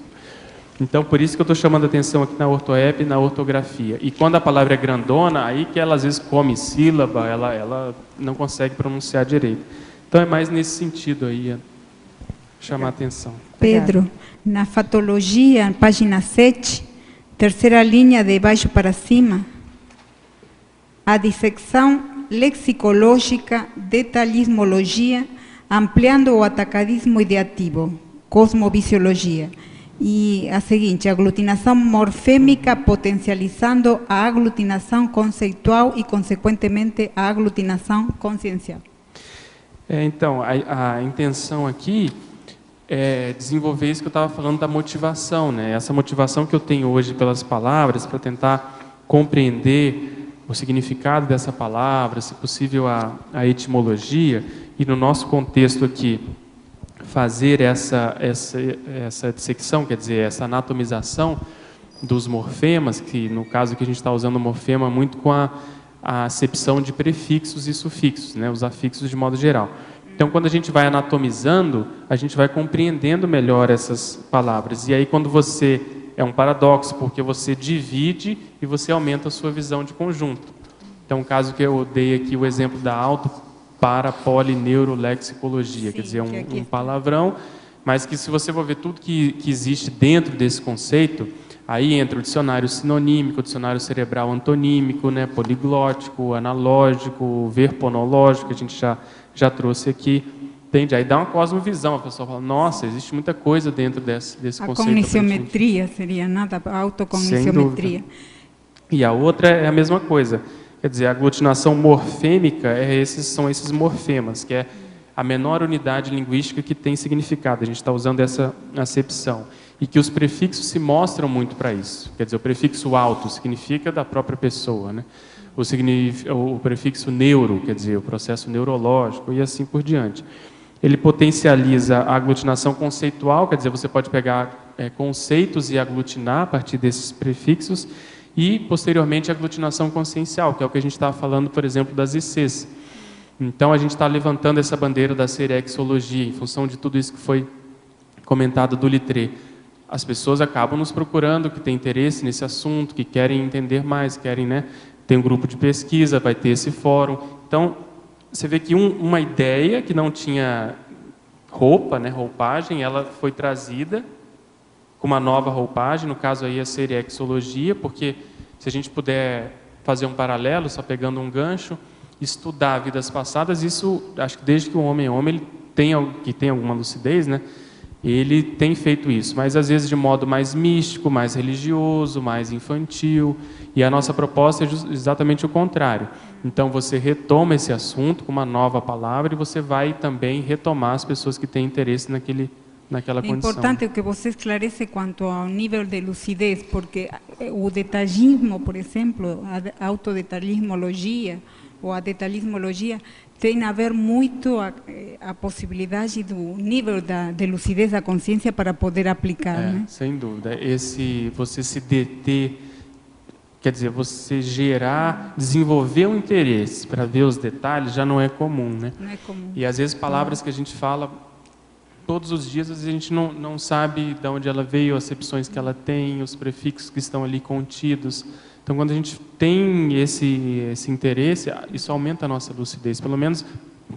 Então, por isso que eu estou chamando a atenção aqui na ortoep e na ortografia. E quando a palavra é grandona, aí que ela às vezes come sílaba, ela não consegue pronunciar direito. Então, é mais nesse sentido aí, chamar a atenção. Pedro, na fatologia, página 7, terceira linha de baixo para cima, a dissecção lexicológica, detalhismologia, ampliando o atacadismo ideativo, cosmovisiologia. E a seguinte, aglutinação morfêmica potencializando a aglutinação conceitual e, consequentemente, a aglutinação consciencial. Então, a intenção aqui é desenvolver isso que eu estava falando da motivação, né? Essa motivação que eu tenho hoje pelas palavras, para tentar compreender o significado dessa palavra, se possível a etimologia, e no nosso contexto aqui, fazer essa dissecção, quer dizer, essa anatomização dos morfemas, que no caso aqui a gente está usando o morfema muito com a acepção de prefixos e sufixos, né, os afixos de modo geral. Então, quando a gente vai anatomizando, a gente vai compreendendo melhor essas palavras. E aí, quando você... É um paradoxo, porque você divide e você aumenta a sua visão de conjunto. Então, o caso que eu dei aqui, o exemplo da auto-para-polineurolexicologia, quer dizer, um palavrão, mas que se você for ver tudo que existe dentro desse conceito, aí entra o dicionário sinonímico, o dicionário cerebral antonímico, né, poliglótico, analógico, verponológico, que a gente já trouxe aqui. Entende? Aí dá uma cosmovisão, a pessoa fala, nossa, existe muita coisa dentro desse conceito. A cogniciometria seria nada, a autocogniciometria. E a outra é a mesma coisa. Quer dizer, a aglutinação morfêmica são esses morfemas, que é a menor unidade linguística que tem significado. A gente está usando essa acepção. E que os prefixos se mostram muito para isso. Quer dizer, o prefixo auto significa da própria pessoa, né? O prefixo neuro, quer dizer, o processo neurológico, e assim por diante. Ele potencializa a aglutinação conceitual, quer dizer, você pode pegar conceitos e aglutinar a partir desses prefixos, e, posteriormente, a aglutinação consciencial, que é o que a gente estava falando, por exemplo, das ICs. Então, a gente está levantando essa bandeira da serexologia, em função de tudo isso que foi comentado do Littré. As pessoas acabam nos procurando, que têm interesse nesse assunto, que querem entender mais, querem, né? Tem um grupo de pesquisa, vai ter esse fórum. Então, você vê que uma ideia que não tinha roupa, né, roupagem, ela foi trazida com uma nova roupagem, no caso aí a serexologia, porque se a gente puder fazer um paralelo, só pegando um gancho, estudar vidas passadas, isso, acho que desde que o homem é homem, ele tem alguma lucidez, né? Ele tem feito isso, mas às vezes de modo mais místico, mais religioso, mais infantil, e a nossa proposta é exatamente o contrário. Então você retoma esse assunto com uma nova palavra e você vai também retomar as pessoas que têm interesse naquela condição. É importante que você esclarece quanto ao nível de lucidez, porque o detalhismo, por exemplo, a autodetalhismologia ou a detalhismologia tem a ver muito a possibilidade do nível de lucidez da consciência para poder aplicar, né? Sem dúvida. Você se deter, quer dizer, você desenvolver um interesse para ver os detalhes já não é comum, né? Não é comum. E às vezes palavras que a gente fala todos os dias, às vezes a gente não sabe de onde ela veio, as acepções que ela tem, os prefixos que estão ali contidos. Então, quando a gente tem esse interesse, isso aumenta a nossa lucidez. Pelo menos,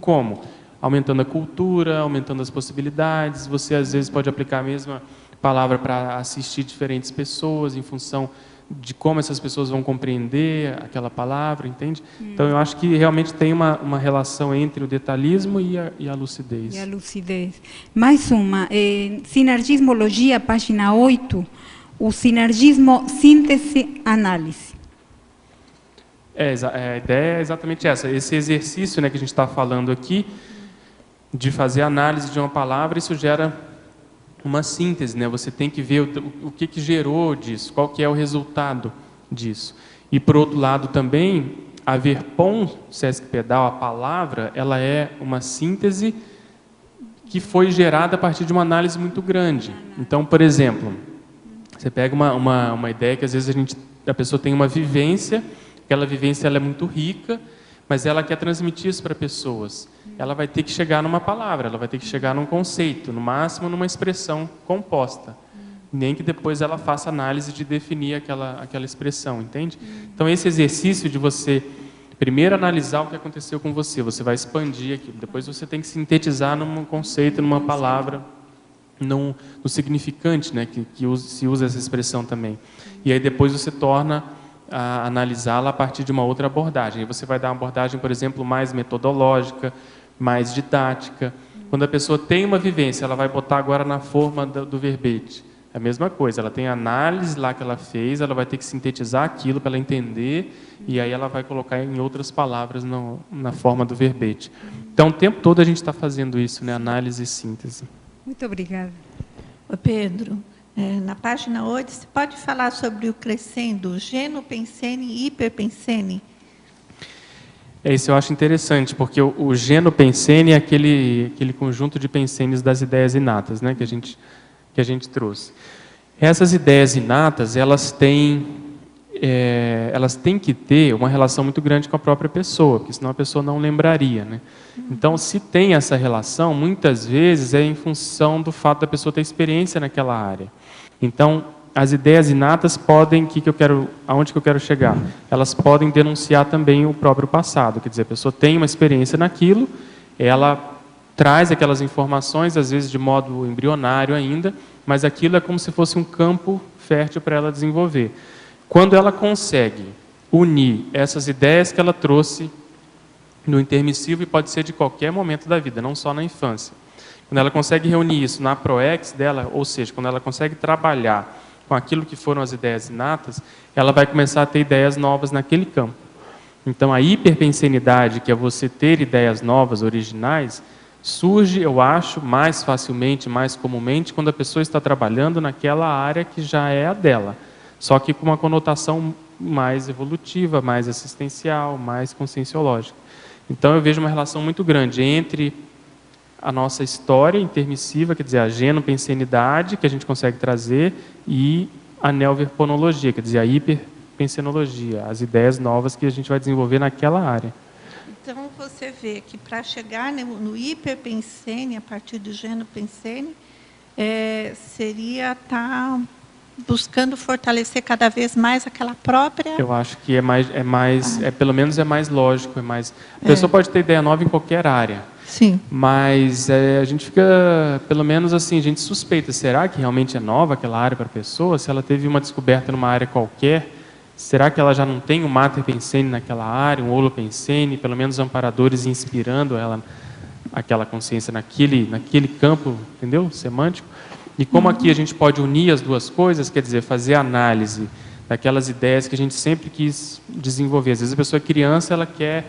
como? Aumentando a cultura, aumentando as possibilidades. Você, às vezes, pode aplicar a mesma palavra para assistir diferentes pessoas, em função de como essas pessoas vão compreender aquela palavra, entende? Então, eu acho que realmente tem uma relação entre o detalhismo e a lucidez. E a lucidez. Mais uma, sinergismologia, página 8, o sinergismo síntese-análise. A ideia é exatamente essa. Esse exercício, né, que a gente está falando aqui, de fazer análise de uma palavra, isso gera uma síntese, né? Você tem que ver o que gerou disso, qual que é o resultado disso. E, por outro lado, também, a verpon Sesc Pedal, a palavra, ela é uma síntese que foi gerada a partir de uma análise muito grande. Então, por exemplo, você pega uma ideia que às vezes a pessoa tem uma vivência, aquela vivência ela é muito rica, mas ela quer transmitir isso para pessoas. Ela vai ter que chegar numa palavra, ela vai ter que chegar num conceito, no máximo numa expressão composta. nem que depois ela faça análise de definir aquela expressão, entende? Então, esse exercício de você primeiro analisar o que aconteceu com você, você vai expandir aquilo, depois você tem que sintetizar num conceito, numa palavra, no significante, né, que se usa essa expressão também. E aí depois você torna a analisá-la a partir de uma outra abordagem. Aí você vai dar uma abordagem, por exemplo, mais metodológica, mais didática. Quando a pessoa tem uma vivência, ela vai botar agora na forma do verbete. É a mesma coisa, ela tem a análise lá que ela fez, ela vai ter que sintetizar aquilo para ela entender, e aí ela vai colocar em outras palavras na forma do verbete. Então, o tempo todo a gente está fazendo isso, né? Análise e síntese. Muito obrigada. Ô Pedro, na página 8, você pode falar sobre o crescendo genopensene e hiperpensene? Isso eu acho interessante, porque o genopensene é aquele conjunto de pensenes das ideias inatas, né, que a gente trouxe. Essas ideias inatas, elas têm que ter uma relação muito grande com a própria pessoa, porque senão a pessoa não lembraria, né? Então, se tem essa relação, muitas vezes é em função do fato da pessoa ter experiência naquela área. Então, as ideias inatas podem, aonde que eu quero chegar? Elas podem denunciar também o próprio passado, quer dizer, a pessoa tem uma experiência naquilo, ela traz aquelas informações, às vezes de modo embrionário ainda, mas aquilo é como se fosse um campo fértil para ela desenvolver. Quando ela consegue unir essas ideias que ela trouxe no intermissivo, e pode ser de qualquer momento da vida, não só na infância. Quando ela consegue reunir isso na proex dela, ou seja, quando ela consegue trabalhar com aquilo que foram as ideias inatas, ela vai começar a ter ideias novas naquele campo. Então, a hiperpensenidade, que é você ter ideias novas, originais, surge, eu acho, mais facilmente, mais comumente, quando a pessoa está trabalhando naquela área que já é a dela, só que com uma conotação mais evolutiva, mais assistencial, mais conscienciológica. Então, eu vejo uma relação muito grande entre a nossa história intermissiva, quer dizer, a genopensenidade, que a gente consegue trazer, e a neoverponologia, quer dizer, a hiperpensenologia, as ideias novas que a gente vai desenvolver naquela área. Então, você vê que para chegar no hiperpensene, a partir do genopensene, seria estar buscando fortalecer cada vez mais aquela própria... Eu acho que pelo menos é mais lógico, a pessoa pode ter ideia nova em qualquer área. Sim. Mas a gente fica, pelo menos assim, a gente suspeita, será que realmente é nova aquela área para a pessoa? Se ela teve uma descoberta numa área qualquer, será que ela já não tem um mater pensene naquela área, um holopensene, pelo menos amparadores inspirando ela, aquela consciência naquele campo, entendeu? Semântico. E como aqui a gente pode unir as duas coisas, quer dizer, fazer análise daquelas ideias que a gente sempre quis desenvolver. Às vezes a pessoa é criança, ela quer,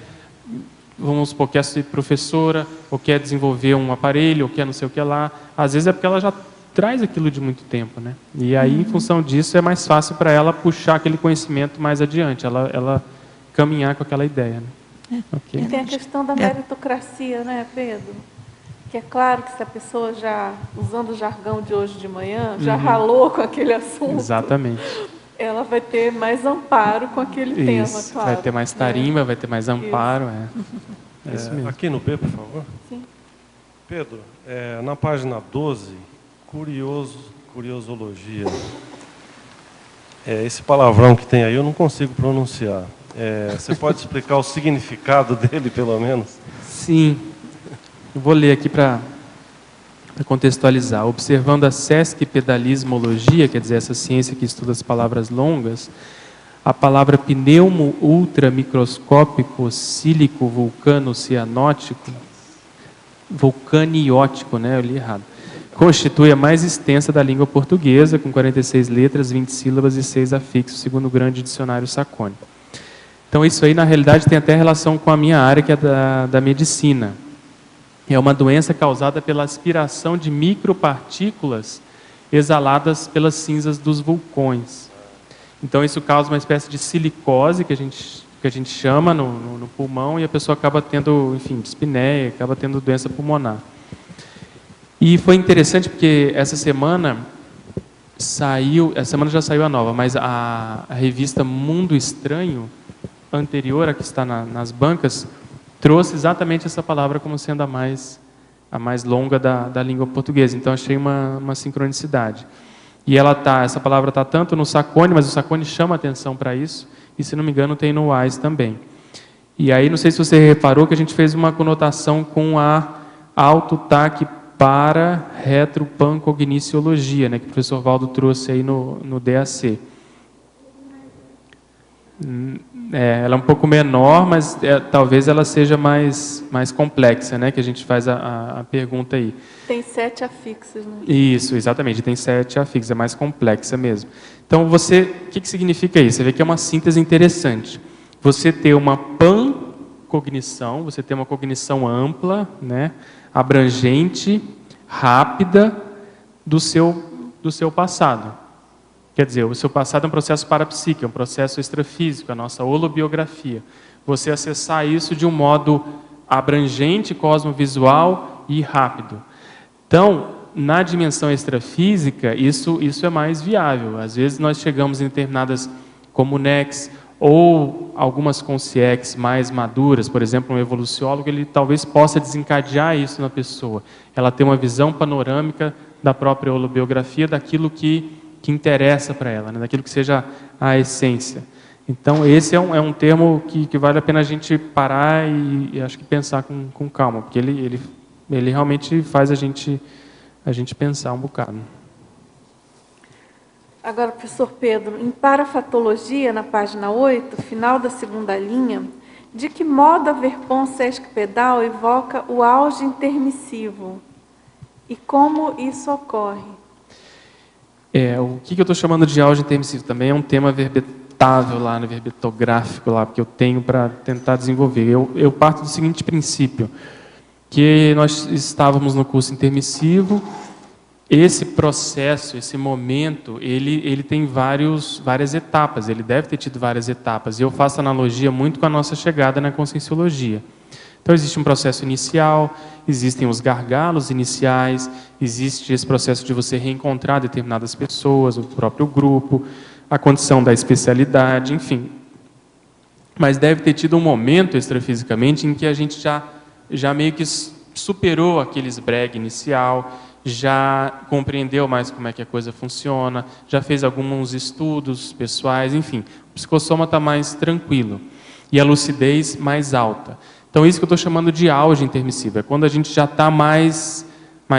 vamos supor, quer ser professora, ou quer desenvolver um aparelho, ou quer não sei o que lá. Às vezes é porque ela já traz aquilo de muito tempo, né? E aí, em função disso, é mais fácil para ela puxar aquele conhecimento mais adiante, ela caminhar com aquela ideia. Né? Okay. E tem a questão da meritocracia, né, Pedro? Que é claro que se a pessoa já, usando o jargão de hoje de manhã, já ralou com aquele assunto, exatamente, ela vai ter mais amparo com aquele tema, claro. Vai ter mais tarimba, vai ter mais amparo. Isso mesmo. Aqui no B, por favor. Sim. Pedro, na página 12, curiosologia. Esse palavrão que tem aí eu não consigo pronunciar. Você pode explicar o significado dele, pelo menos? Sim. Eu vou ler aqui para contextualizar. Observando a sesquipedalismologia, quer dizer, essa ciência que estuda as palavras longas, a palavra pneumo ultramicroscópico sílico vulcano cianótico, vulcaniótico, né? Eu li errado. Constitui a mais extensa da língua portuguesa, com 46 letras, 20 sílabas e 6 afixos, segundo o grande dicionário Saconi. Então, isso aí, na realidade, tem até relação com a minha área, que é da medicina. É uma doença causada pela aspiração de micropartículas exaladas pelas cinzas dos vulcões. Então, isso causa uma espécie de silicose, que a gente chama no pulmão, e a pessoa acaba tendo, enfim, dispneia, acaba tendo doença pulmonar. E foi interessante porque essa semana já saiu a nova, mas a revista Mundo Estranho, anterior a que está nas bancas, trouxe exatamente essa palavra como sendo a mais longa da língua portuguesa. Então, achei uma sincronicidade. E essa palavra está tanto no Sacconi, mas o Sacconi chama atenção para isso, e se não me engano tem no Wise também. E aí, não sei se você reparou que a gente fez uma conotação com a autotaque para retropancogniciologia, né, que o professor Valdo trouxe aí no DAC. Ela é um pouco menor, mas talvez ela seja mais complexa, né, que a gente faz a pergunta aí. Tem 7 afixos, né? Isso, exatamente, tem 7 afixos, é mais complexa mesmo. Então, o que significa isso? Você vê que é uma síntese interessante. Você ter uma pancognição, você ter uma cognição ampla, né, abrangente, rápida do seu passado. Quer dizer, o seu passado é um processo parapsíquico, é um processo extrafísico, a nossa holobiografia. Você acessar isso de um modo abrangente, cosmovisual e rápido. Então, na dimensão extrafísica, isso é mais viável. Às vezes nós chegamos em determinadas comunex ou algumas consciex mais maduras, por exemplo, um evoluciólogo, ele talvez possa desencadear isso na pessoa. Ela tem uma visão panorâmica da própria holobiografia, daquilo que interessa para ela, né? Daquilo que seja a essência. Então, esse é um termo que vale a pena a gente parar e acho que pensar com calma, porque ele realmente faz a gente pensar um bocado. Agora, professor Pedro, em parafatologia, na página 8, final da segunda linha, de que modo a Verpon sesquipedal evoca o auge intermissivo? E como isso ocorre? O que eu estou chamando de auge intermissivo também é um tema verbetável lá, no verbetográfico lá, que eu tenho para tentar desenvolver. Eu parto do seguinte princípio, que nós estávamos no curso intermissivo, esse processo, esse momento, ele tem várias etapas, ele deve ter tido várias etapas, e eu faço analogia muito com a nossa chegada na conscienciologia. Então, existe um processo inicial, existem os gargalos iniciais, existe esse processo de você reencontrar determinadas pessoas, o próprio grupo, a condição da especialidade, enfim. Mas deve ter tido um momento extrafisicamente em que a gente já meio que superou aquele esbregue inicial, já compreendeu mais como é que a coisa funciona, já fez alguns estudos pessoais, enfim. O psicossoma está mais tranquilo e a lucidez mais alta. Então, isso que eu estou chamando de auge intermissivo, é quando a gente já está mais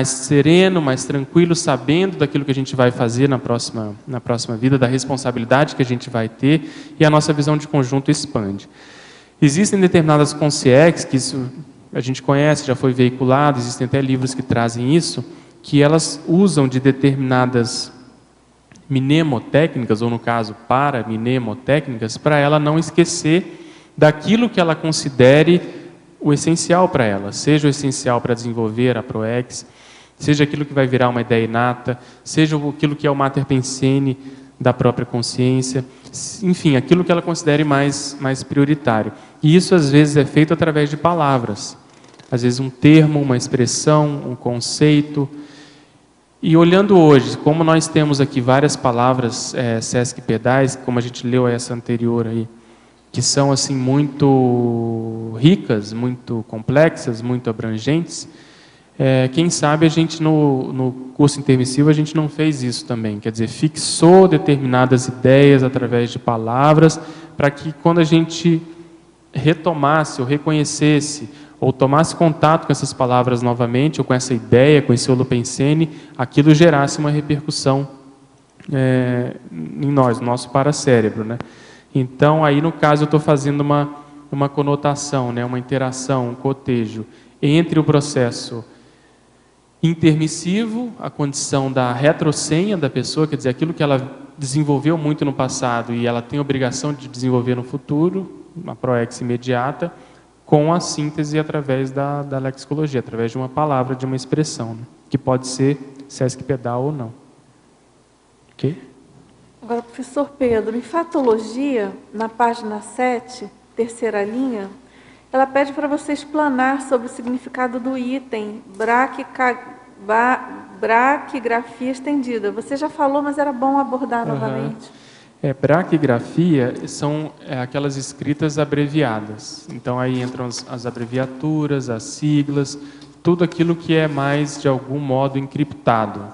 sereno, mais tranquilo, sabendo daquilo que a gente vai fazer na próxima vida, da responsabilidade que a gente vai ter, e a nossa visão de conjunto expande. Existem determinadas consciex, que isso a gente conhece, já foi veiculado, existem até livros que trazem isso, que elas usam de determinadas mnemotécnicas, ou no caso, para-mnemotécnicas, para ela não esquecer daquilo que ela considere o essencial para ela, seja o essencial para desenvolver a ProEx, seja aquilo que vai virar uma ideia inata, seja aquilo que é o mater pensene da própria consciência, enfim, aquilo que ela considere mais prioritário. E isso, às vezes, é feito através de palavras. Às vezes, um termo, uma expressão, um conceito. E olhando hoje, como nós temos aqui várias palavras sesquipedais, como a gente leu essa anterior aí, que são assim muito ricas, muito complexas, muito abrangentes, quem sabe a gente no curso intermissivo a gente não fez isso também, quer dizer, fixou determinadas ideias através de palavras, para que quando a gente retomasse ou reconhecesse, ou tomasse contato com essas palavras novamente, ou com essa ideia, com esse holopensene, aquilo gerasse uma repercussão em nós, no nosso paracérebro, né? Então, aí no caso eu estou fazendo uma conotação, né, uma interação, um cotejo entre o processo intermissivo, a condição da retrosenha da pessoa, quer dizer, aquilo que ela desenvolveu muito no passado e ela tem a obrigação de desenvolver no futuro, uma proex imediata, com a síntese através da lexicologia, através de uma palavra, de uma expressão, né, que pode ser sesquipedal ou não. Ok? Agora, professor Pedro, em fatologia, na página 7, terceira linha, ela pede para você explanar sobre o significado do item braquigrafia estendida. Você já falou, mas era bom abordar novamente. Braquigrafia são aquelas escritas abreviadas. Então, aí entram as abreviaturas, as siglas, tudo aquilo que é mais, de algum modo, encriptado.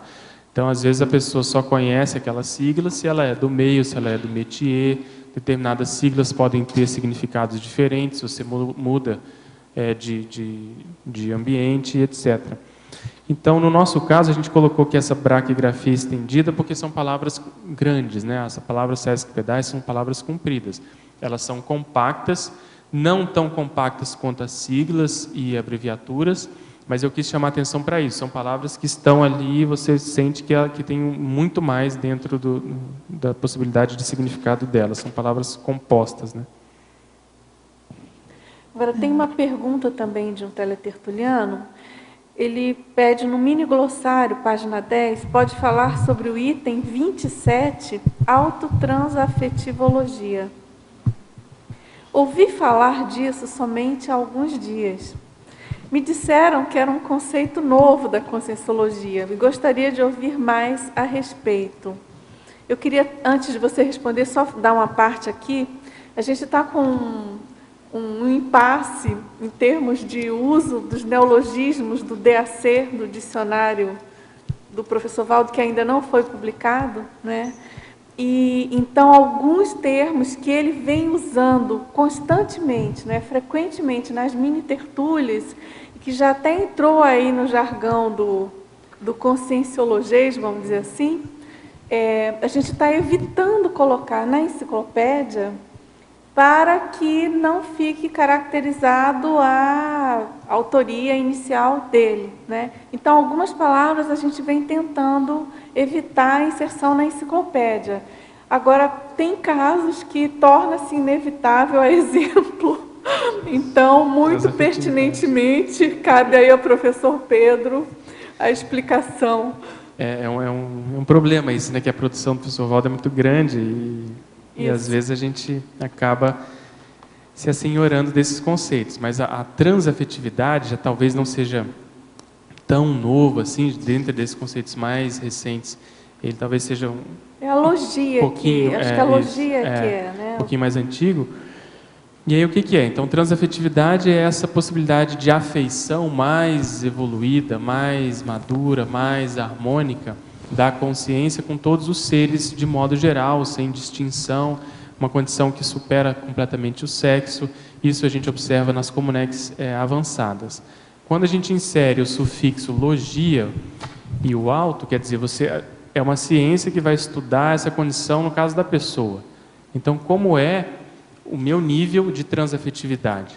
Então, às vezes, a pessoa só conhece aquelas siglas se ela é do meio, se ela é do métier. Determinadas siglas podem ter significados diferentes, se você muda de ambiente, etc. Então, no nosso caso, a gente colocou que essa braquigrafia estendida, porque são palavras grandes, né? As palavras sesquipedais são palavras compridas. Elas são compactas, não tão compactas quanto as siglas e abreviaturas, mas eu quis chamar a atenção para isso. São palavras que estão ali e você sente que tem muito mais dentro da possibilidade de significado delas. São palavras compostas, né? Agora, tem uma pergunta também de um teletertuliano. Ele pede no mini glossário, página 10, pode falar sobre o item 27, autotransafetivologia. Ouvi falar disso somente há alguns dias. Me disseram que era um conceito novo da conscienciologia e gostaria de ouvir mais a respeito. Eu queria, antes de você responder, só dar uma parte aqui. A gente está com um impasse em termos de uso dos neologismos do DAC, do dicionário do professor Valdo, que ainda não foi publicado, né? E então alguns termos que ele vem usando constantemente, né, frequentemente nas mini tertúlias, que já até entrou aí no jargão do conscienciologês, vamos dizer assim, a gente está evitando colocar na enciclopédia para que não fique caracterizado a autoria inicial dele, né? Então, algumas palavras a gente vem tentando evitar a inserção na enciclopédia. Agora, tem casos que torna-se inevitável, a exemplo. Então, muito pertinentemente, cabe aí ao professor Pedro a explicação. É um problema isso, né? Que a produção do professor Valdo é muito grande e às vezes a gente acaba se assenhorando desses conceitos. Mas a transafetividade já talvez não seja tão novo assim, dentro desses conceitos mais recentes. Ele talvez seja É a logia pouquinho, aqui, acho que a logia que né? Um pouquinho mais antigo. E aí o que é? Então, transafetividade é essa possibilidade de afeição mais evoluída, mais madura, mais harmônica da consciência com todos os seres de modo geral, sem distinção, uma condição que supera completamente o sexo. Isso a gente observa nas comunex avançadas. Quando a gente insere o sufixo logia e o alto, quer dizer, é uma ciência que vai estudar essa condição no caso da pessoa. Então, como é o meu nível de transafetividade?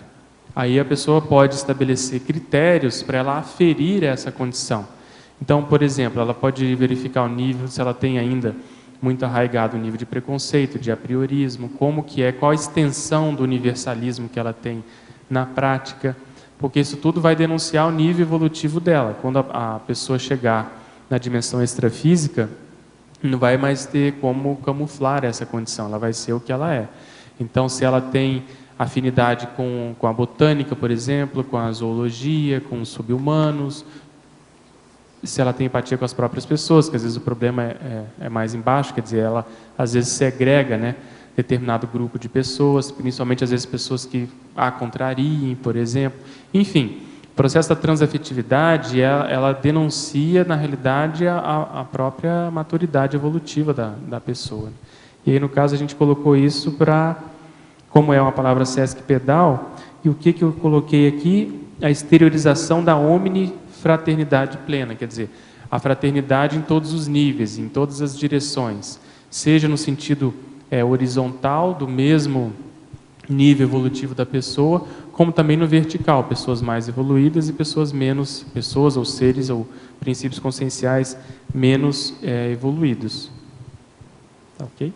Aí a pessoa pode estabelecer critérios para ela aferir essa condição. Então, por exemplo, ela pode verificar o nível, se ela tem ainda muito arraigado o nível de preconceito, de apriorismo, qual a extensão do universalismo que ela tem na prática, porque isso tudo vai denunciar o nível evolutivo dela. Quando a pessoa chegar na dimensão extrafísica, não vai mais ter como camuflar essa condição, ela vai ser o que ela é. Então, se ela tem afinidade com a botânica, por exemplo, com a zoologia, com os subhumanos, se ela tem empatia com as próprias pessoas, que às vezes o problema é mais embaixo, quer dizer, ela às vezes segrega, né, determinado grupo de pessoas, principalmente às vezes pessoas que a contrariem, por exemplo. Enfim, o processo da transafetividade, ela denuncia, na realidade, a própria maturidade evolutiva da pessoa. E aí, no caso, a gente colocou isso como é uma palavra sesquipedal, e o que eu coloquei aqui? A exteriorização da omnifraternidade plena, quer dizer, a fraternidade em todos os níveis, em todas as direções, seja no sentido horizontal, do mesmo nível evolutivo da pessoa, como também no vertical, pessoas mais evoluídas e pessoas ou seres ou princípios conscienciais menos evoluídos. Tá ok?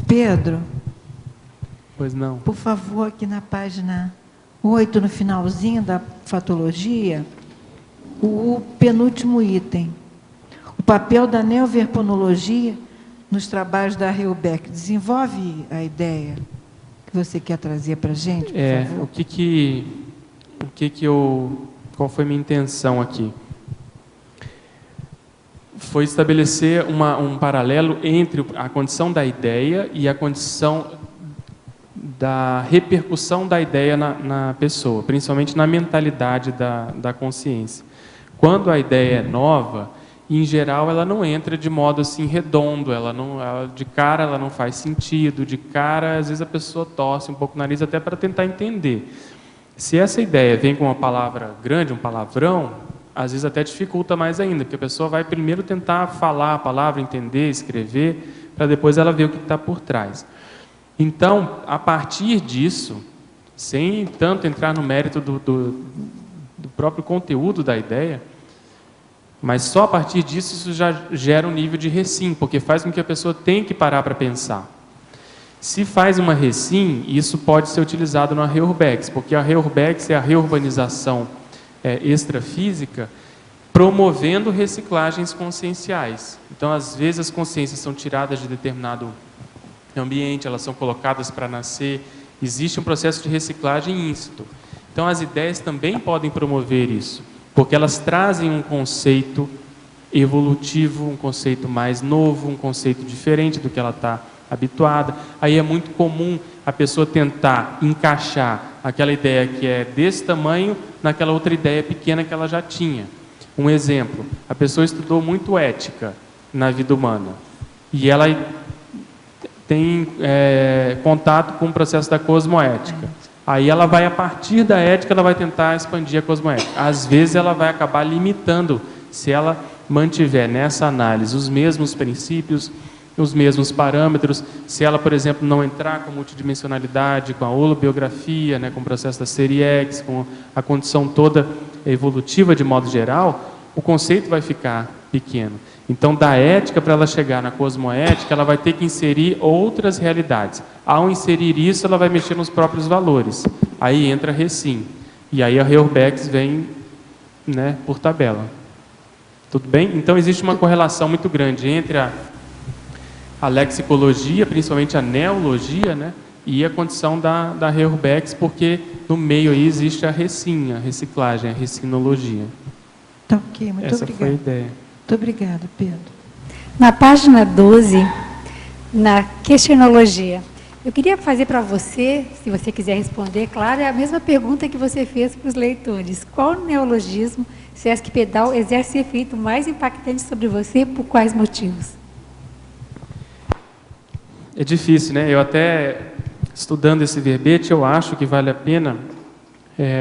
Pedro, pois não. Por favor, aqui na página 8, no finalzinho da fatologia, o penúltimo item. O papel da neoverponologia nos trabalhos da Heubeck. Desenvolve a ideia que você quer trazer para a gente, por favor. Qual foi minha intenção aqui? Foi estabelecer um paralelo entre a condição da ideia e a condição da repercussão da ideia na pessoa, principalmente na mentalidade da consciência. Quando a ideia é nova e, em geral, ela não entra de modo assim redondo, de cara ela não faz sentido, de cara às vezes a pessoa torce um pouco o nariz até para tentar entender. Se essa ideia vem com uma palavra grande, um palavrão, às vezes até dificulta mais ainda, porque a pessoa vai primeiro tentar falar a palavra, entender, escrever, para depois ela ver o que está por trás. Então, a partir disso, sem tanto entrar no mérito do próprio conteúdo da ideia, mas só a partir disso isso já gera um nível de recim, porque faz com que a pessoa tenha que parar para pensar. Se faz uma recim, isso pode ser utilizado na reurbex, porque a reurbex é a reurbanização extrafísica, promovendo reciclagens conscienciais. Então, às vezes, as consciências são tiradas de determinado ambiente, elas são colocadas para nascer, existe um processo de reciclagem íncito. Então, as ideias também podem promover isso, porque elas trazem um conceito evolutivo, um conceito mais novo, um conceito diferente do que ela está habituada. Aí é muito comum a pessoa tentar encaixar aquela ideia que é desse tamanho naquela outra ideia pequena que ela já tinha. Um exemplo, a pessoa estudou muito ética na vida humana e ela tem contato com o processo da cosmoética. Aí ela vai, a partir da ética, ela vai tentar expandir a cosmoética. Às vezes ela vai acabar limitando, se ela mantiver nessa análise os mesmos princípios, os mesmos parâmetros, se ela, por exemplo, não entrar com multidimensionalidade, com a holobiografia, com o processo da série X, com a condição toda evolutiva de modo geral, o conceito vai ficar pequeno. Então, da ética, para ela chegar na cosmoética, ela vai ter que inserir outras realidades. Ao inserir isso, ela vai mexer nos próprios valores. Aí entra recim. E aí a reurbex vem por tabela. Tudo bem? Então, existe uma correlação muito grande entre a lexicologia, principalmente a neologia, e a condição da reurbex, porque no meio aí existe a recim, a reciclagem, a recinologia. Tá ok, muito Essa obrigada. foi a ideia. Muito obrigada, Pedro. Na página 12, na questionologia, eu queria fazer para você, se você quiser responder, claro, é a mesma pergunta que você fez para os leitores. Qual neologismo Sesc Pedal exerce efeito mais impactante sobre você, por quais motivos? É difícil, né? Eu até, estudando esse verbete, eu acho que vale a pena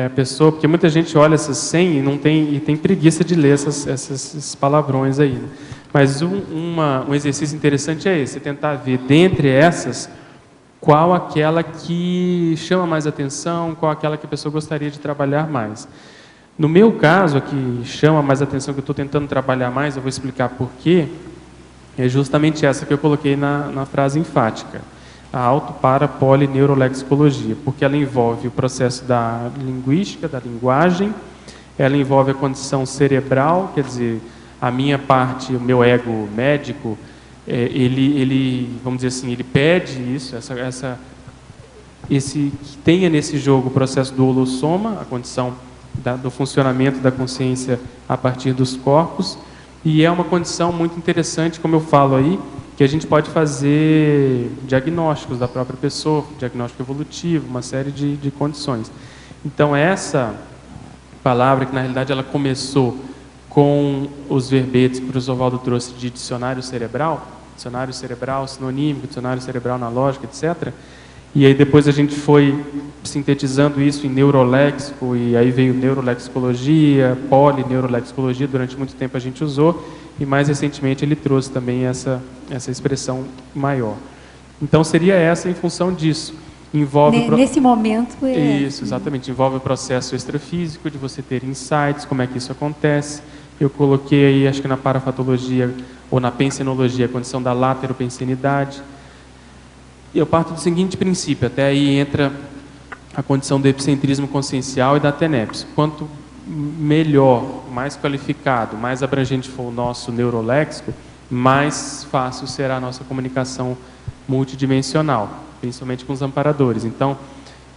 a pessoa, porque muita gente olha essas 100 e tem preguiça de ler esses palavrões aí. Né? Mas um exercício interessante é esse, tentar ver, dentre essas, qual aquela que chama mais atenção, qual aquela que a pessoa gostaria de trabalhar mais. No meu caso, a que chama mais atenção, que eu estou tentando trabalhar mais, eu vou explicar por quê, é justamente essa que eu coloquei na frase enfática. A auto-para-poli-neurolexicologia, porque ela envolve o processo da linguística, da linguagem, ela envolve a condição cerebral, quer dizer, a minha parte, o meu ego médico, ele, vamos dizer assim, ele pede isso, que tenha nesse jogo o processo do holossoma, a condição do funcionamento da consciência a partir dos corpos, e é uma condição muito interessante, como eu falo aí, que a gente pode fazer diagnósticos da própria pessoa, diagnóstico evolutivo, uma série de condições. Então, essa palavra, que na realidade ela começou com os verbetes que o professor Valdo trouxe de dicionário cerebral sinonímico, dicionário cerebral analógico, etc., e aí depois a gente foi sintetizando isso em neuroléxico, e aí veio neurolexicologia, polineurolexicologia, durante muito tempo a gente usou, e mais recentemente ele trouxe também essa expressão maior. Então seria essa em função disso. Envolve nesse momento... Isso, exatamente. Envolve o processo extrafísico, de você ter insights, como é que isso acontece. Eu coloquei aí, acho que na parafatologia, ou na pensenologia, a condição da lateropensenidade. Eu parto do seguinte princípio, até aí entra a condição do epicentrismo consciencial e da tenepse. Quanto melhor, mais qualificado, mais abrangente for o nosso neuroléxico, mais fácil será a nossa comunicação multidimensional, principalmente com os amparadores. Então,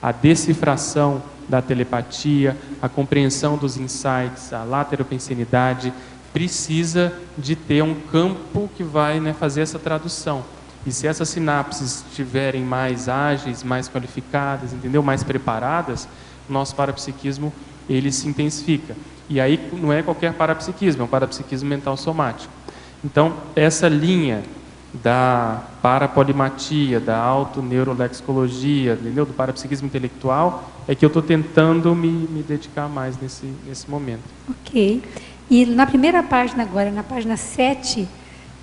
a decifração da telepatia, a compreensão dos insights, a lateropensenidade, precisa de ter um campo que vai fazer essa tradução. E se essas sinapses estiverem mais ágeis, mais qualificadas, entendeu? Mais preparadas, o nosso parapsiquismo ele se intensifica. E aí não é qualquer parapsiquismo, é um parapsiquismo mental somático. Então, essa linha da parapolimatia, da auto-neurolexicologia, entendeu? Do parapsiquismo intelectual, é que eu estou tentando me dedicar mais nesse momento. Ok. E na primeira página agora, na página 7,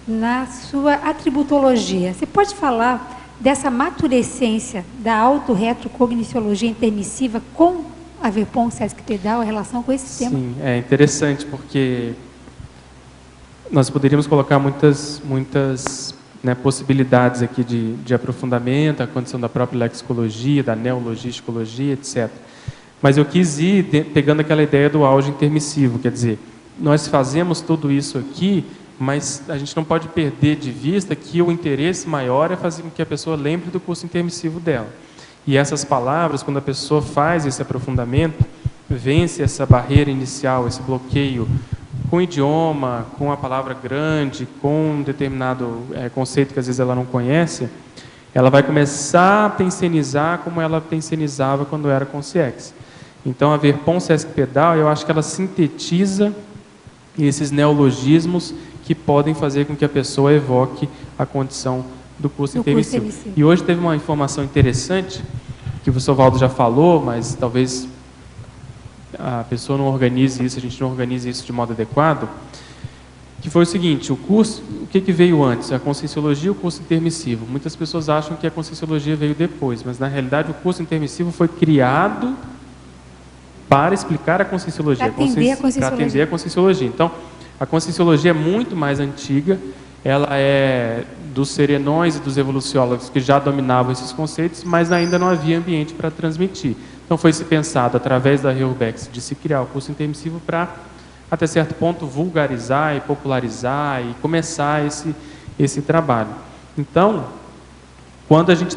na sua atributologia, você pode falar dessa maturescência da auto-retrocogniciologia intermissiva com a Verpon Sesc Pedal, a relação com esse tema? Sim, é interessante, porque nós poderíamos colocar muitas né, possibilidades aqui de aprofundamento, a condição da própria lexicologia, da neologísticologia, etc. Mas eu quis ir pegando aquela ideia do auge intermissivo, quer dizer, nós fazemos tudo isso aqui, mas a gente não pode perder de vista que o interesse maior é fazer com que a pessoa lembre do curso intermissivo dela. E essas palavras, quando a pessoa faz esse aprofundamento, vence essa barreira inicial, esse bloqueio com o idioma, com a palavra grande, com um determinado conceito que às vezes ela não conhece, ela vai começar a pensionizar como ela pensionizava quando era com o CIEX. Então, a Verpon Sesc Pedal, eu acho que ela sintetiza esses neologismos que podem fazer com que a pessoa evoque a condição do curso intermissivo. E hoje teve uma informação interessante, que o professor Valdo já falou, mas talvez a pessoa não organize isso, a gente não organize isso de modo adequado, que foi o seguinte, o curso, o que veio antes? A Conscienciologia e o curso intermissivo. Muitas pessoas acham que a Conscienciologia veio depois, mas na realidade o curso intermissivo foi criado para explicar a Conscienciologia, para atender a Conscienciologia. Então, a Conscienciologia é muito mais antiga, ela é dos serenões e dos evoluciólogos que já dominavam esses conceitos, mas ainda não havia ambiente para transmitir. Então, foi-se pensado, através da Reurbex, de se criar o curso intermissivo para, até certo ponto, vulgarizar e popularizar e começar esse trabalho. Então, quando a gente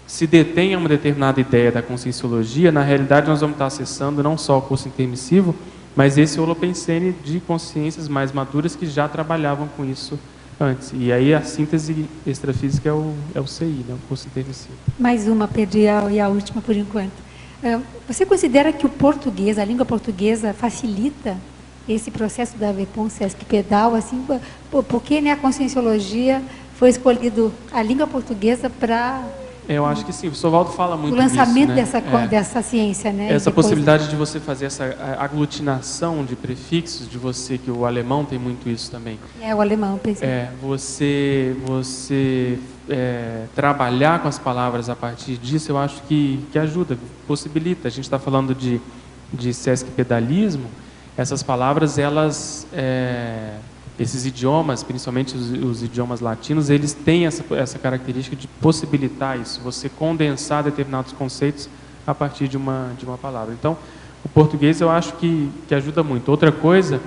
se detém a uma determinada ideia da conscienciologia, na realidade nós vamos estar acessando não só o curso intermissivo, mas esse holopensene de consciências mais maduras que já trabalhavam com isso antes. E aí a síntese extrafísica é o CI, né, o curso intermissivo. Mais uma, Pedro, e a última por enquanto. Você considera que o português, a língua portuguesa, facilita esse processo da Verpon Sesc Pedal? Assim, por que, né, a conscienciologia foi escolhido a língua portuguesa para... Eu acho que sim, o professor Valdo fala muito disso. O lançamento disso, né? dessa ciência, né? Essa possibilidade de você fazer essa aglutinação de prefixos, de você, que o alemão tem muito isso também. O alemão, pensei. Você trabalhar com as palavras a partir disso, eu acho que ajuda, possibilita. A gente está falando de Sesc Pedalismo, essas palavras, elas... esses idiomas, principalmente os idiomas latinos, eles têm essa característica de possibilitar isso, você condensar determinados conceitos a partir de uma palavra. Então, o português eu acho que ajuda muito. Outra coisa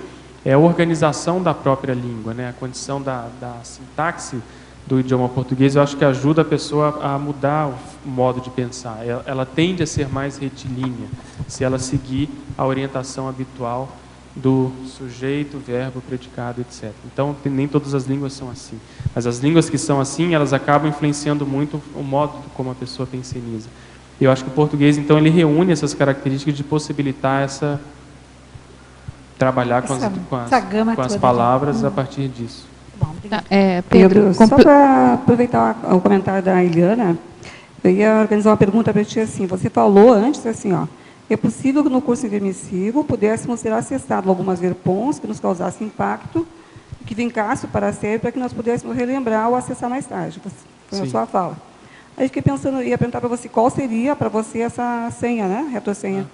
é a organização da própria língua, né? A condição da sintaxe do idioma português, eu acho que ajuda a pessoa a mudar o modo de pensar. Ela tende a ser mais retilínea, se ela seguir a orientação habitual do sujeito, verbo, predicado, etc. Então, nem todas as línguas são assim. Mas as línguas que são assim, elas acabam influenciando muito o modo como a pessoa pensioniza. Eu acho que o português, então, ele reúne essas características de possibilitar trabalhar com as palavras a partir disso. Bom, obrigada. Pedro, só para aproveitar o comentário da Eliana, eu ia organizar uma pergunta para ti assim. Você falou antes assim, é possível que no curso intermissivo pudéssemos ter acessado algumas verpons que nos causassem impacto, que vincassem para a série, para que nós pudéssemos relembrar ou acessar mais tarde. Foi a sua fala. Aí fiquei pensando, ia perguntar para você qual seria para você essa senha, né? Retrosenha.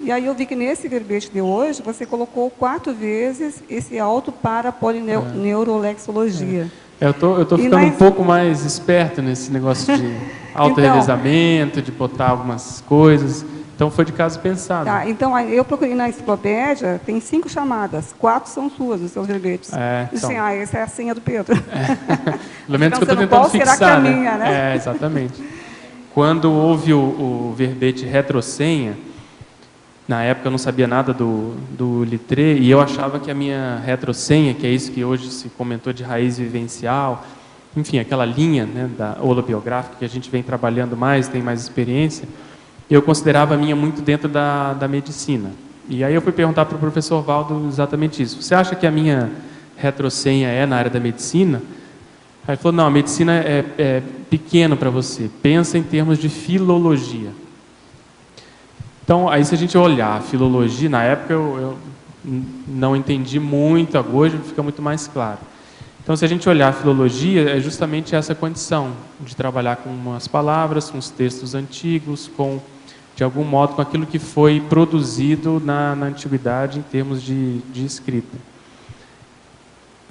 E aí eu vi que nesse verbete de hoje, você colocou 4 vezes esse auto para polineurolexologia. Eu estou ficando um pouco mais esperto nesse negócio de auto-revezamento, de botar algumas coisas. Então, foi de caso pensado. Tá, então, eu procurei na enciclopédia, tem 5 chamadas, 4 são suas, os seus verbetes. Dizem, essa é a senha do Pedro. Pelo menos que eu estou tentando fixar, será que é a minha, né? Exatamente. Quando houve o verbete retrosenha, na época eu não sabia nada do Littré, e eu achava que a minha retrosenha, que é isso que hoje se comentou de raiz vivencial, enfim, aquela linha, né, da holobiográfica que a gente vem trabalhando mais, tem mais experiência, eu considerava a minha muito dentro da medicina. E aí eu fui perguntar para o professor Valdo exatamente isso. Você acha que a minha retrosenha é na área da medicina? Aí ele falou, não, a medicina é pequeno para você, pensa em termos de filologia. Então, aí se a gente olhar a filologia, na época eu não entendi muito, hoje fica muito mais claro. Então, se a gente olhar a filologia, é justamente essa condição de trabalhar com umas palavras, com os textos antigos, de algum modo, com aquilo que foi produzido na antiguidade em termos de escrita.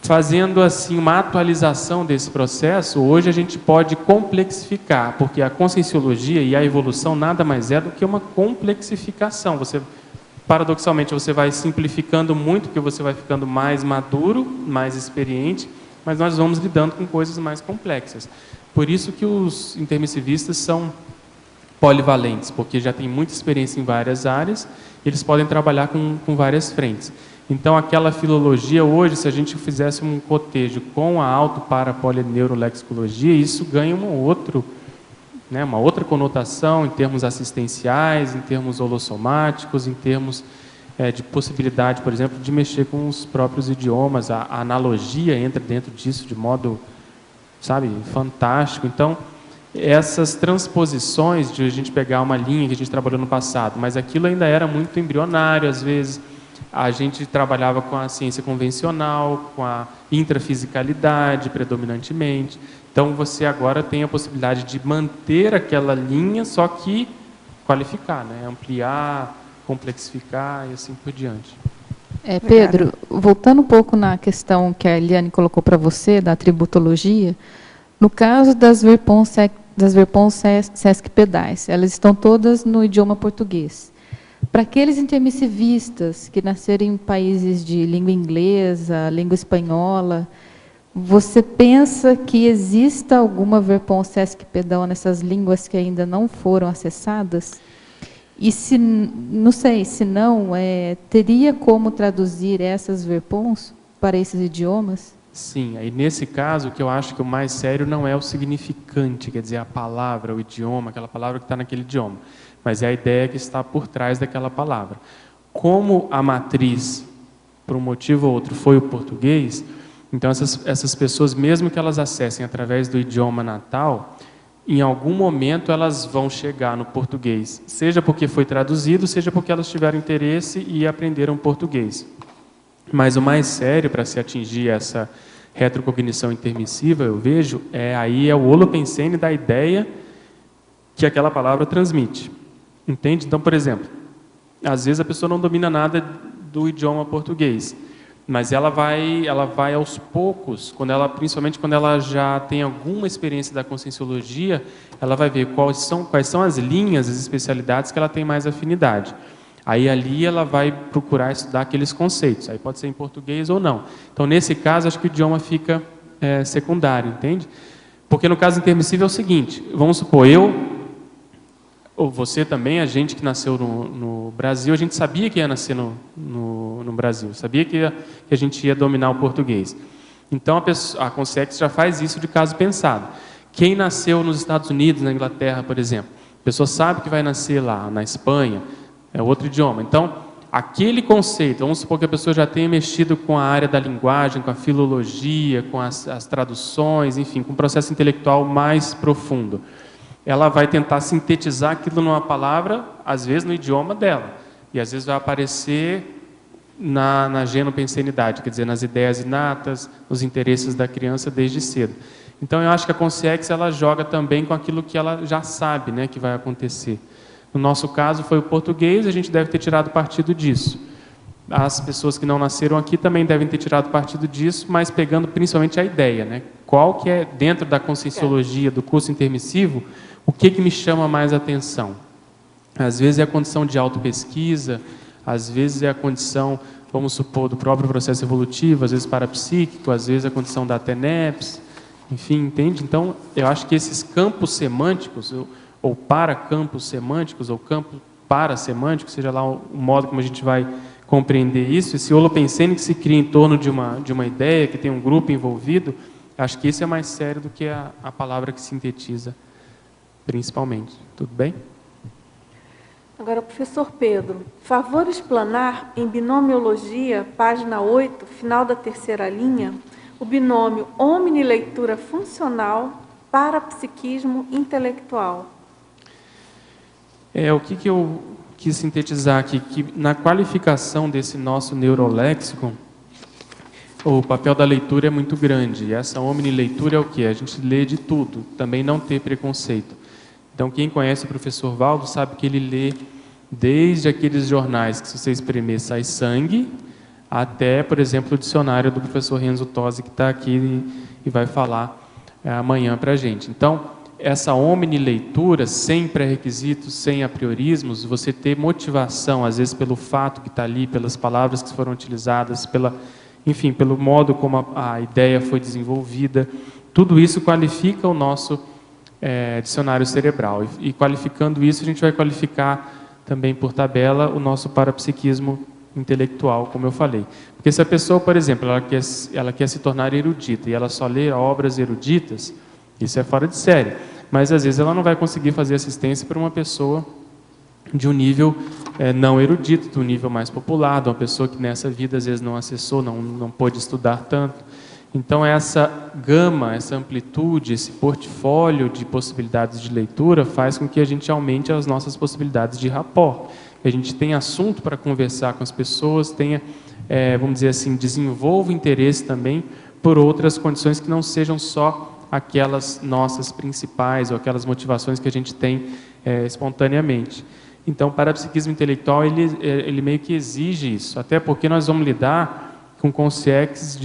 Fazendo assim uma atualização desse processo, hoje a gente pode complexificar, porque a conscienciologia e a evolução nada mais é do que uma complexificação. Paradoxalmente, você vai simplificando muito, porque você vai ficando mais maduro, mais experiente, mas nós vamos lidando com coisas mais complexas. Por isso que os intermissivistas são polivalentes, porque já têm muita experiência em várias áreas, eles podem trabalhar com várias frentes. Então, aquela filologia, hoje, se a gente fizesse um cotejo com a auto-para-polineurolexicologia, isso ganha uma outra conotação em termos assistenciais, em termos holossomáticos, em termos de possibilidade, por exemplo, de mexer com os próprios idiomas. A analogia entra dentro disso de modo, fantástico. Então, essas transposições de a gente pegar uma linha que a gente trabalhou no passado, mas aquilo ainda era muito embrionário, às vezes. A gente trabalhava com a ciência convencional, com a intrafisicalidade predominantemente. Então, você agora tem a possibilidade de manter aquela linha, só que qualificar, ampliar, complexificar e assim por diante. Pedro, voltando um pouco na questão que a Eliane colocou para você, da tributologia, no caso das verpons sesc pedais, elas estão todas no idioma português. Para aqueles intermissivistas que nasceram em países de língua inglesa, língua espanhola, você pensa que exista alguma verpons sesc pedal nessas línguas que ainda não foram acessadas? E se não, teria como traduzir essas verpons para esses idiomas? Sim, aí nesse caso, o que eu acho que o mais sério não é o significante, quer dizer, a palavra, o idioma, aquela palavra que está naquele idioma, mas é a ideia que está por trás daquela palavra. Como a matriz, por um motivo ou outro, foi o português, então essas pessoas, mesmo que elas acessem através do idioma natal, em algum momento elas vão chegar no português, seja porque foi traduzido, seja porque elas tiveram interesse e aprenderam português. Mas o mais sério para se atingir essa retrocognição intermissiva, eu vejo, é o holopensene da ideia que aquela palavra transmite. Entende? Então, por exemplo, às vezes a pessoa não domina nada do idioma português, mas ela vai aos poucos, principalmente quando ela já tem alguma experiência da conscienciologia, ela vai ver quais são as linhas, as especialidades que ela tem mais afinidade. Aí ali ela vai procurar estudar aqueles conceitos, aí pode ser em português ou não. Então, nesse caso, acho que o idioma fica secundário, entende? Porque no caso intermissível é o seguinte, vamos supor, ou você também, a gente que nasceu no Brasil, a gente sabia que ia nascer no Brasil, sabia que a gente ia dominar o português. Então, a Consex já faz isso de caso pensado. Quem nasceu nos Estados Unidos, na Inglaterra, por exemplo, a pessoa sabe que vai nascer lá, na Espanha, é outro idioma. Então, aquele conceito, vamos supor que a pessoa já tenha mexido com a área da linguagem, com a filologia, com as traduções, enfim, com um processo intelectual mais profundo. Ela vai tentar sintetizar aquilo numa palavra, às vezes no idioma dela, e às vezes vai aparecer na genopensenidade, quer dizer, nas ideias inatas, nos interesses da criança desde cedo. Então, eu acho que a Consciex, ela joga também com aquilo que ela já sabe, que vai acontecer. No nosso caso, foi o português, a gente deve ter tirado partido disso. As pessoas que não nasceram aqui também devem ter tirado partido disso, mas pegando principalmente a ideia, Qual que é, dentro da conscienciologia, do curso intermissivo, o que me chama mais atenção? Às vezes é a condição de autopesquisa, às vezes é a condição, vamos supor, do próprio processo evolutivo, às vezes parapsíquico, às vezes a condição da TENEPS, enfim, entende? Então, eu acho que esses campos semânticos, ou paracampos semânticos, ou campo parasemântico, seja lá o modo como a gente vai compreender isso, esse holopensene que se cria em torno de uma ideia, que tem um grupo envolvido, acho que isso é mais sério do que a palavra que sintetiza, principalmente. Tudo bem? Agora, professor Pedro, favor explanar em binomiologia, página 8, final da terceira linha, o binômio omnileitura funcional para psiquismo intelectual. O que eu quis sintetizar aqui, que na qualificação desse nosso neuroléxico, o papel da leitura é muito grande. E essa omnileitura é o quê? A gente lê de tudo, também não ter preconceito. Então, quem conhece o professor Valdo sabe que ele lê desde aqueles jornais que, se você espremer, sai sangue, até, por exemplo, o dicionário do professor Renzo Tosi, que está aqui e vai falar amanhã para a gente. Então, essa omnileitura, sem pré-requisitos, sem apriorismos, você ter motivação, às vezes pelo fato que está ali, pelas palavras que foram utilizadas, enfim, pelo modo como a ideia foi desenvolvida, tudo isso qualifica o nosso dicionário cerebral. E qualificando isso, a gente vai qualificar também por tabela o nosso parapsiquismo intelectual, como eu falei. Porque se a pessoa, por exemplo, ela quer se tornar erudita e ela só lê obras eruditas, isso é fora de série. Mas às vezes ela não vai conseguir fazer assistência para uma pessoa de um nível não erudito, de um nível mais popular, de uma pessoa que nessa vida às vezes não acessou, não pôde estudar tanto. Então essa gama, essa amplitude, esse portfólio de possibilidades de leitura faz com que a gente aumente as nossas possibilidades de rapport. Que a gente tenha assunto para conversar com as pessoas, tenha, vamos dizer assim, desenvolva interesse também por outras condições que não sejam só aquelas nossas principais ou aquelas motivações que a gente tem espontaneamente. Então, o parapsiquismo intelectual, ele meio que exige isso, até porque nós vamos lidar com consciências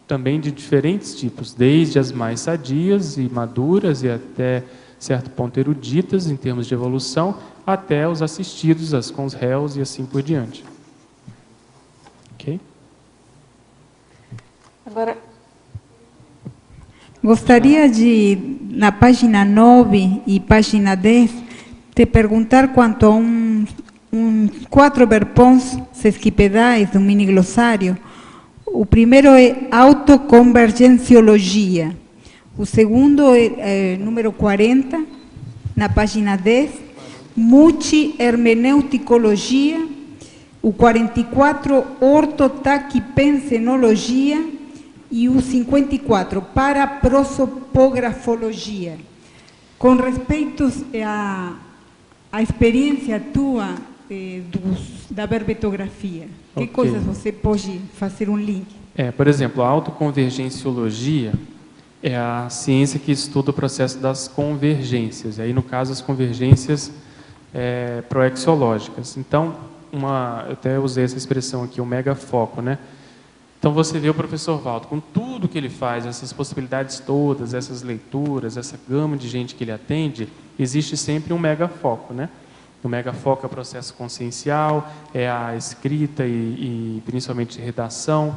também de diferentes tipos, desde as mais sadias e maduras e até certo ponto eruditas em termos de evolução, até os assistidos, as consréus e assim por diante. Ok? Agora, gostaria de, na página 9 e página 10, te perguntar quanto a uns 4 verpons sesquipedais do mini glossário. O primeiro é autoconvergenciologia. O segundo é número 40, na página 10, multi-hermeneuticologia. O 44, ortotaquipensenologia. E o 54, paraprosopografologia. Com respeito à experiência tua da verbetografia, que coisas você pode fazer um link? Por exemplo, a autoconvergenciologia é a ciência que estuda o processo das convergências. E aí, no caso, as convergências proexológicas. Então, eu até usei essa expressão aqui, o megafoco, né? Então, você vê o professor Valdo, com tudo que ele faz, essas possibilidades todas, essas leituras, essa gama de gente que ele atende, existe sempre um megafoco, né? O megafoco é o processo consciencial, é a escrita e principalmente redação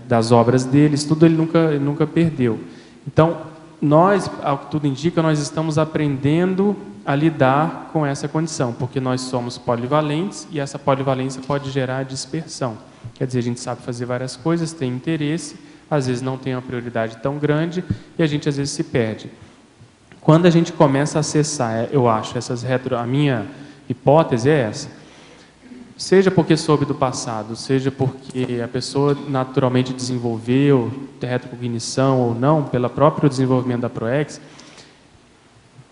das obras deles, tudo ele nunca perdeu. Então, nós, ao que tudo indica, nós estamos aprendendo a lidar com essa condição, porque nós somos polivalentes e essa polivalência pode gerar dispersão. Quer dizer, a gente sabe fazer várias coisas, tem interesse, às vezes não tem uma prioridade tão grande e a gente às vezes se perde. Quando a gente começa a acessar, eu acho, a minha hipótese é essa, seja porque soube do passado, seja porque a pessoa naturalmente desenvolveu retrocognição ou não, pelo próprio desenvolvimento da ProEx,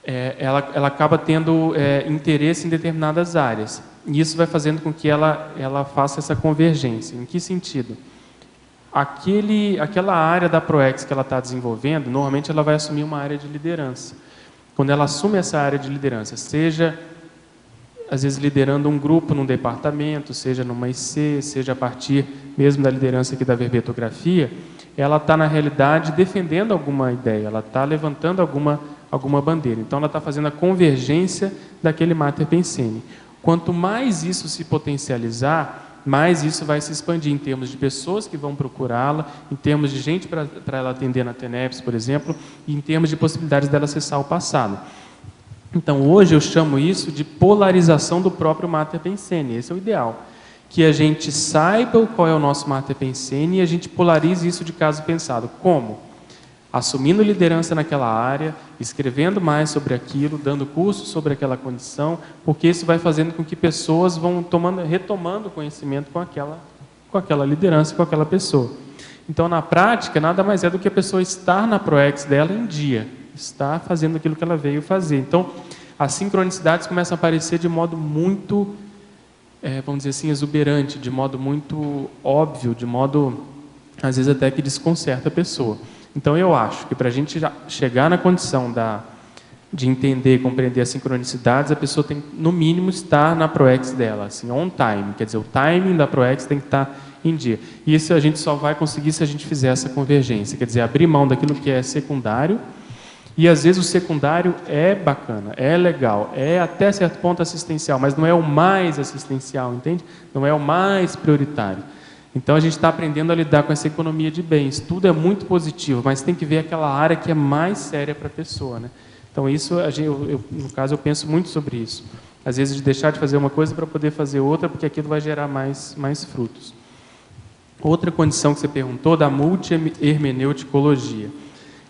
ela acaba tendo interesse em determinadas áreas. E isso vai fazendo com que ela faça essa convergência. Em que sentido? Aquela área da ProEx que ela está desenvolvendo, normalmente ela vai assumir uma área de liderança. Quando ela assume essa área de liderança, seja, às vezes, liderando um grupo num departamento, seja numa IC, seja a partir mesmo da liderança aqui da verbetografia, ela está, na realidade, defendendo alguma ideia, ela está levantando alguma bandeira. Então, ela está fazendo a convergência daquele Mater Pensene. Quanto mais isso se potencializar, mais isso vai se expandir em termos de pessoas que vão procurá-la, em termos de gente para ela atender na TENEPS, por exemplo, e em termos de possibilidades dela acessar o passado. Então, hoje eu chamo isso de polarização do próprio Mater Pensene. Esse é o ideal. Que a gente saiba qual é o nosso Mater Pensene e a gente polarize isso de caso pensado. Como? assumindo liderança naquela área, escrevendo mais sobre aquilo, dando cursos sobre aquela condição, porque isso vai fazendo com que pessoas vão retomando conhecimento com aquela liderança, com aquela pessoa. Então, na prática, nada mais é do que a pessoa estar na ProEx dela em dia, estar fazendo aquilo que ela veio fazer. Então, as sincronicidades começam a aparecer de modo muito, vamos dizer assim, exuberante, de modo muito óbvio, de modo, às vezes, até que desconcerta a pessoa. Então, eu acho que para a gente chegar na condição de entender e compreender as sincronicidades, a pessoa tem, no mínimo, estar na ProEx dela, assim, on time. Quer dizer, o timing da ProEx tem que estar em dia. E isso a gente só vai conseguir se a gente fizer essa convergência. Quer dizer, abrir mão daquilo que é secundário. E, às vezes, o secundário é bacana, é legal, é até certo ponto assistencial, mas não é o mais assistencial, entende? Não é o mais prioritário. Então, a gente está aprendendo a lidar com essa economia de bens. Tudo é muito positivo, mas tem que ver aquela área que é mais séria para a pessoa, né? Então, isso, no caso, eu penso muito sobre isso. Às vezes, de deixar de fazer uma coisa para poder fazer outra, porque aquilo vai gerar mais frutos. Outra condição que você perguntou, da multi-hermeneuticologia.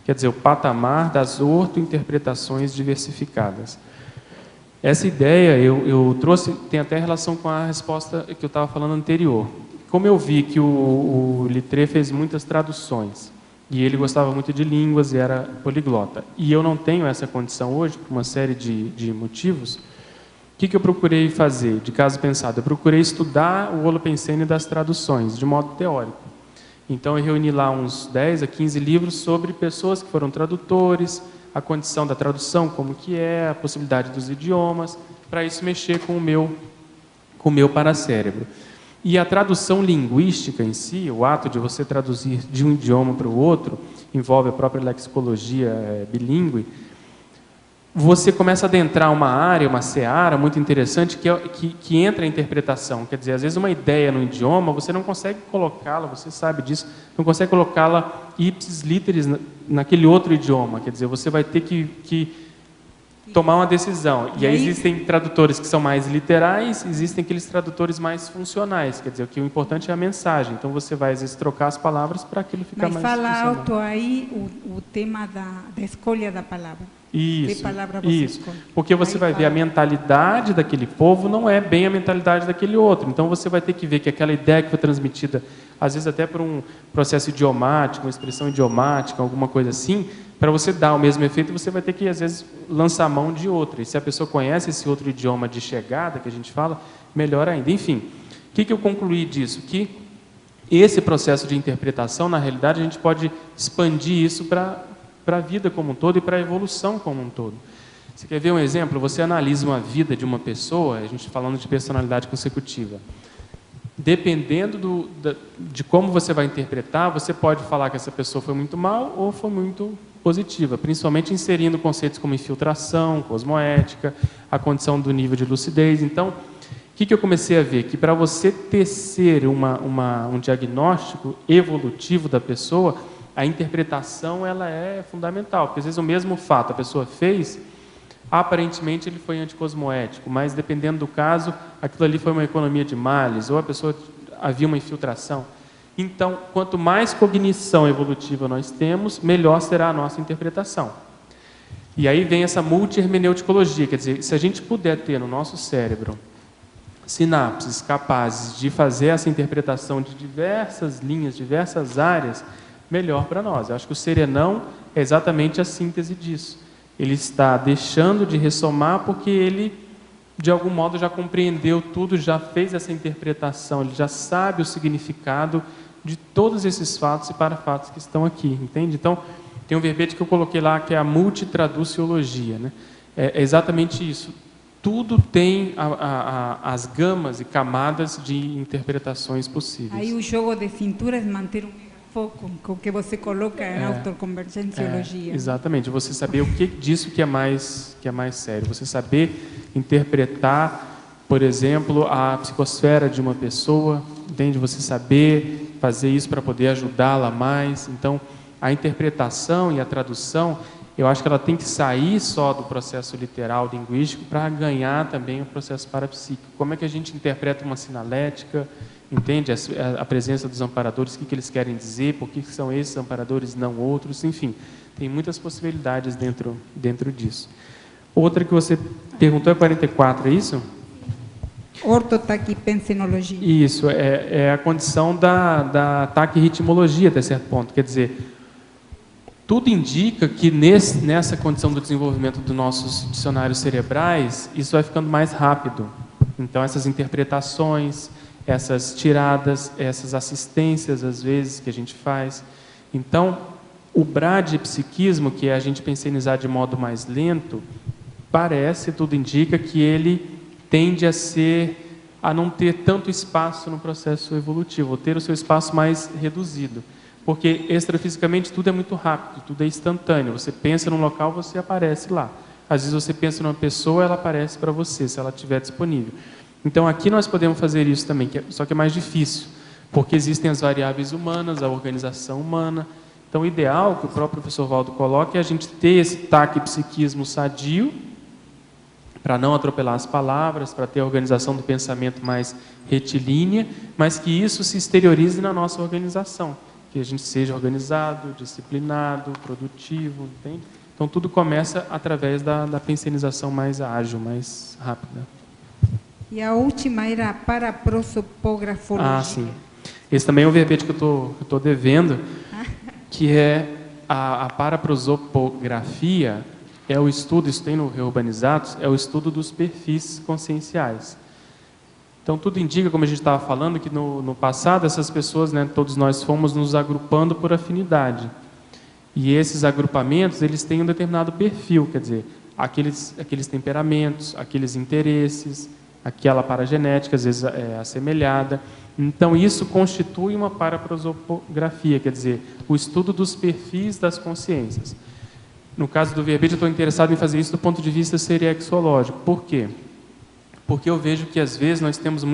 Quer dizer, o patamar das ortointerpretações diversificadas. Essa ideia eu trouxe, tem até relação com a resposta que eu estava falando anterior. Como eu vi que o Littré fez muitas traduções, e ele gostava muito de línguas e era poliglota, e eu não tenho essa condição hoje, por uma série de motivos, o que eu procurei fazer, de caso pensado? Eu procurei estudar o Holopensene das traduções, de modo teórico. Então, eu reuni lá uns 10 a 15 livros sobre pessoas que foram tradutores, a condição da tradução, como que é, a possibilidade dos idiomas, para isso mexer com o meu paracérebro. E a tradução linguística em si, o ato de você traduzir de um idioma para o outro, envolve a própria lexicologia bilíngue, você começa a adentrar uma área, uma seara muito interessante que entra a interpretação. Quer dizer, às vezes uma ideia no idioma, você não consegue colocá-la, você sabe disso, não consegue colocá-la ipsis literis naquele outro idioma. Quer dizer, você vai ter que tomar uma decisão. E aí existem tradutores que são mais literais, existem aqueles tradutores mais funcionais. Quer dizer, que o importante é a mensagem. Então, você vai, às vezes, trocar as palavras para aquilo ficar mais funcional. Mas fala alto aí o tema da escolha da palavra. Isso, que palavra você escolhe? Porque você vai ver a mentalidade daquele povo não é bem a mentalidade daquele outro. Então, você vai ter que ver que aquela ideia que foi transmitida, às vezes até por um processo idiomático, uma expressão idiomática, alguma coisa assim, para você dar o mesmo efeito, você vai ter que, às vezes, lançar mão de outra. E se a pessoa conhece esse outro idioma de chegada, que a gente fala, melhor ainda. Enfim, o que eu concluí disso? Que esse processo de interpretação, na realidade, a gente pode expandir isso para a vida como um todo e para a evolução como um todo. Você quer ver um exemplo? Você analisa uma vida de uma pessoa, a gente falando de personalidade consecutiva. Dependendo de como você vai interpretar, você pode falar que essa pessoa foi muito mal ou foi muito positiva, principalmente inserindo conceitos como infiltração, cosmoética, a condição do nível de lucidez. Então, o que eu comecei a ver? Que para você tecer um diagnóstico evolutivo da pessoa, a interpretação ela é fundamental, porque às vezes o mesmo fato a pessoa fez, aparentemente ele foi anticosmoético, mas dependendo do caso, aquilo ali foi uma economia de males, ou a pessoa havia uma infiltração. Então, quanto mais cognição evolutiva nós temos, melhor será a nossa interpretação. E aí vem essa multi-hermeneuticologia, quer dizer, se a gente puder ter no nosso cérebro sinapses capazes de fazer essa interpretação de diversas linhas, diversas áreas, melhor para nós. Eu acho que o serenão é exatamente a síntese disso. Ele está deixando de ressomar porque ele, de algum modo, já compreendeu tudo, já fez essa interpretação, ele já sabe o significado de todos esses fatos e parafatos que estão aqui, entende? Então, tem um verbete que eu coloquei lá, que é a multitraduciologia, né? É exatamente isso. Tudo tem as gamas e camadas de interpretações possíveis. Aí o jogo de cintura é manter foco com o que você coloca em autoconvergenciologia. Exatamente, você saber o que disso que é mais sério, você saber interpretar, por exemplo, a psicosfera de uma pessoa, entende? Você saber fazer isso para poder ajudá-la mais. Então, a interpretação e a tradução, eu acho que ela tem que sair só do processo literal, linguístico, para ganhar também o processo parapsíquico. Como é que a gente interpreta uma sinalética, entende? A presença dos amparadores, o que eles querem dizer, por que são esses amparadores e não outros, enfim, tem muitas possibilidades dentro disso. Outra que você perguntou é 44, é isso? Ortotaquipensenologia. Isso, é a condição da taquirritmologia, até certo ponto. Quer dizer, tudo indica que nessa condição do desenvolvimento dos nossos dicionários cerebrais, isso vai ficando mais rápido. Então, essas interpretações, essas tiradas, essas assistências, às vezes, que a gente faz. Então, o bradipsiquismo, que é a gente pensionizar de modo mais lento, tudo indica que ele tende a não ter tanto espaço no processo evolutivo, ou ter o seu espaço mais reduzido. Porque extrafisicamente tudo é muito rápido, tudo é instantâneo. Você pensa num local, você aparece lá. Às vezes você pensa numa pessoa, ela aparece para você, se ela estiver disponível. Então aqui nós podemos fazer isso também, só que é mais difícil, porque existem as variáveis humanas, a organização humana. Então o ideal, que o próprio professor Valdo coloca, é a gente ter esse taquipsiquismo sadio, para não atropelar as palavras, para ter a organização do pensamento mais retilínea, mas que isso se exteriorize na nossa organização, que a gente seja organizado, disciplinado, produtivo, entende? Então tudo começa através da pensionização mais ágil, mais rápida. E a última era a paraprosopografologia. Ah, sim. Esse também é um verbete que eu estou devendo, que é a paraprosopografia. É o estudo, isso tem no Reurbanizados, é o estudo dos perfis conscienciais. Então, tudo indica, como a gente estava falando, que no passado essas pessoas, né, todos nós fomos nos agrupando por afinidade. E esses agrupamentos, eles têm um determinado perfil, quer dizer, aqueles temperamentos, aqueles interesses, aquela paragenética, às vezes é assemelhada. Então, isso constitui uma paraprosopografia, quer dizer, o estudo dos perfis das consciências. No caso do verbete, eu estou interessado em fazer isso do ponto de vista seriexológico. Por quê? Porque eu vejo que, às vezes, nós temos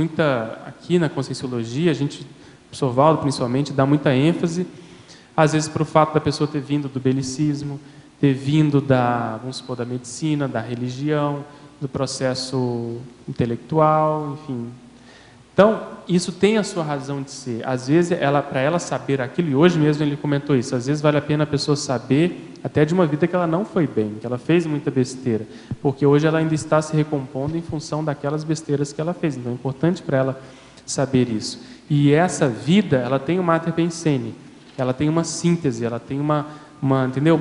aqui na Conscienciologia, a gente, o professor Valdo, principalmente, dá muita ênfase, às vezes, para o fato da pessoa ter vindo do belicismo, ter vindo vamos supor, da medicina, da religião, do processo intelectual, enfim. Então, isso tem a sua razão de ser. Às vezes, para ela saber aquilo, e hoje mesmo ele comentou isso, às vezes vale a pena a pessoa saber até de uma vida que ela não foi bem, que ela fez muita besteira, porque hoje ela ainda está se recompondo em função daquelas besteiras que ela fez. Então, é importante para ela saber isso. E essa vida, ela tem uma mater pensene, ela tem uma síntese, ela tem entendeu?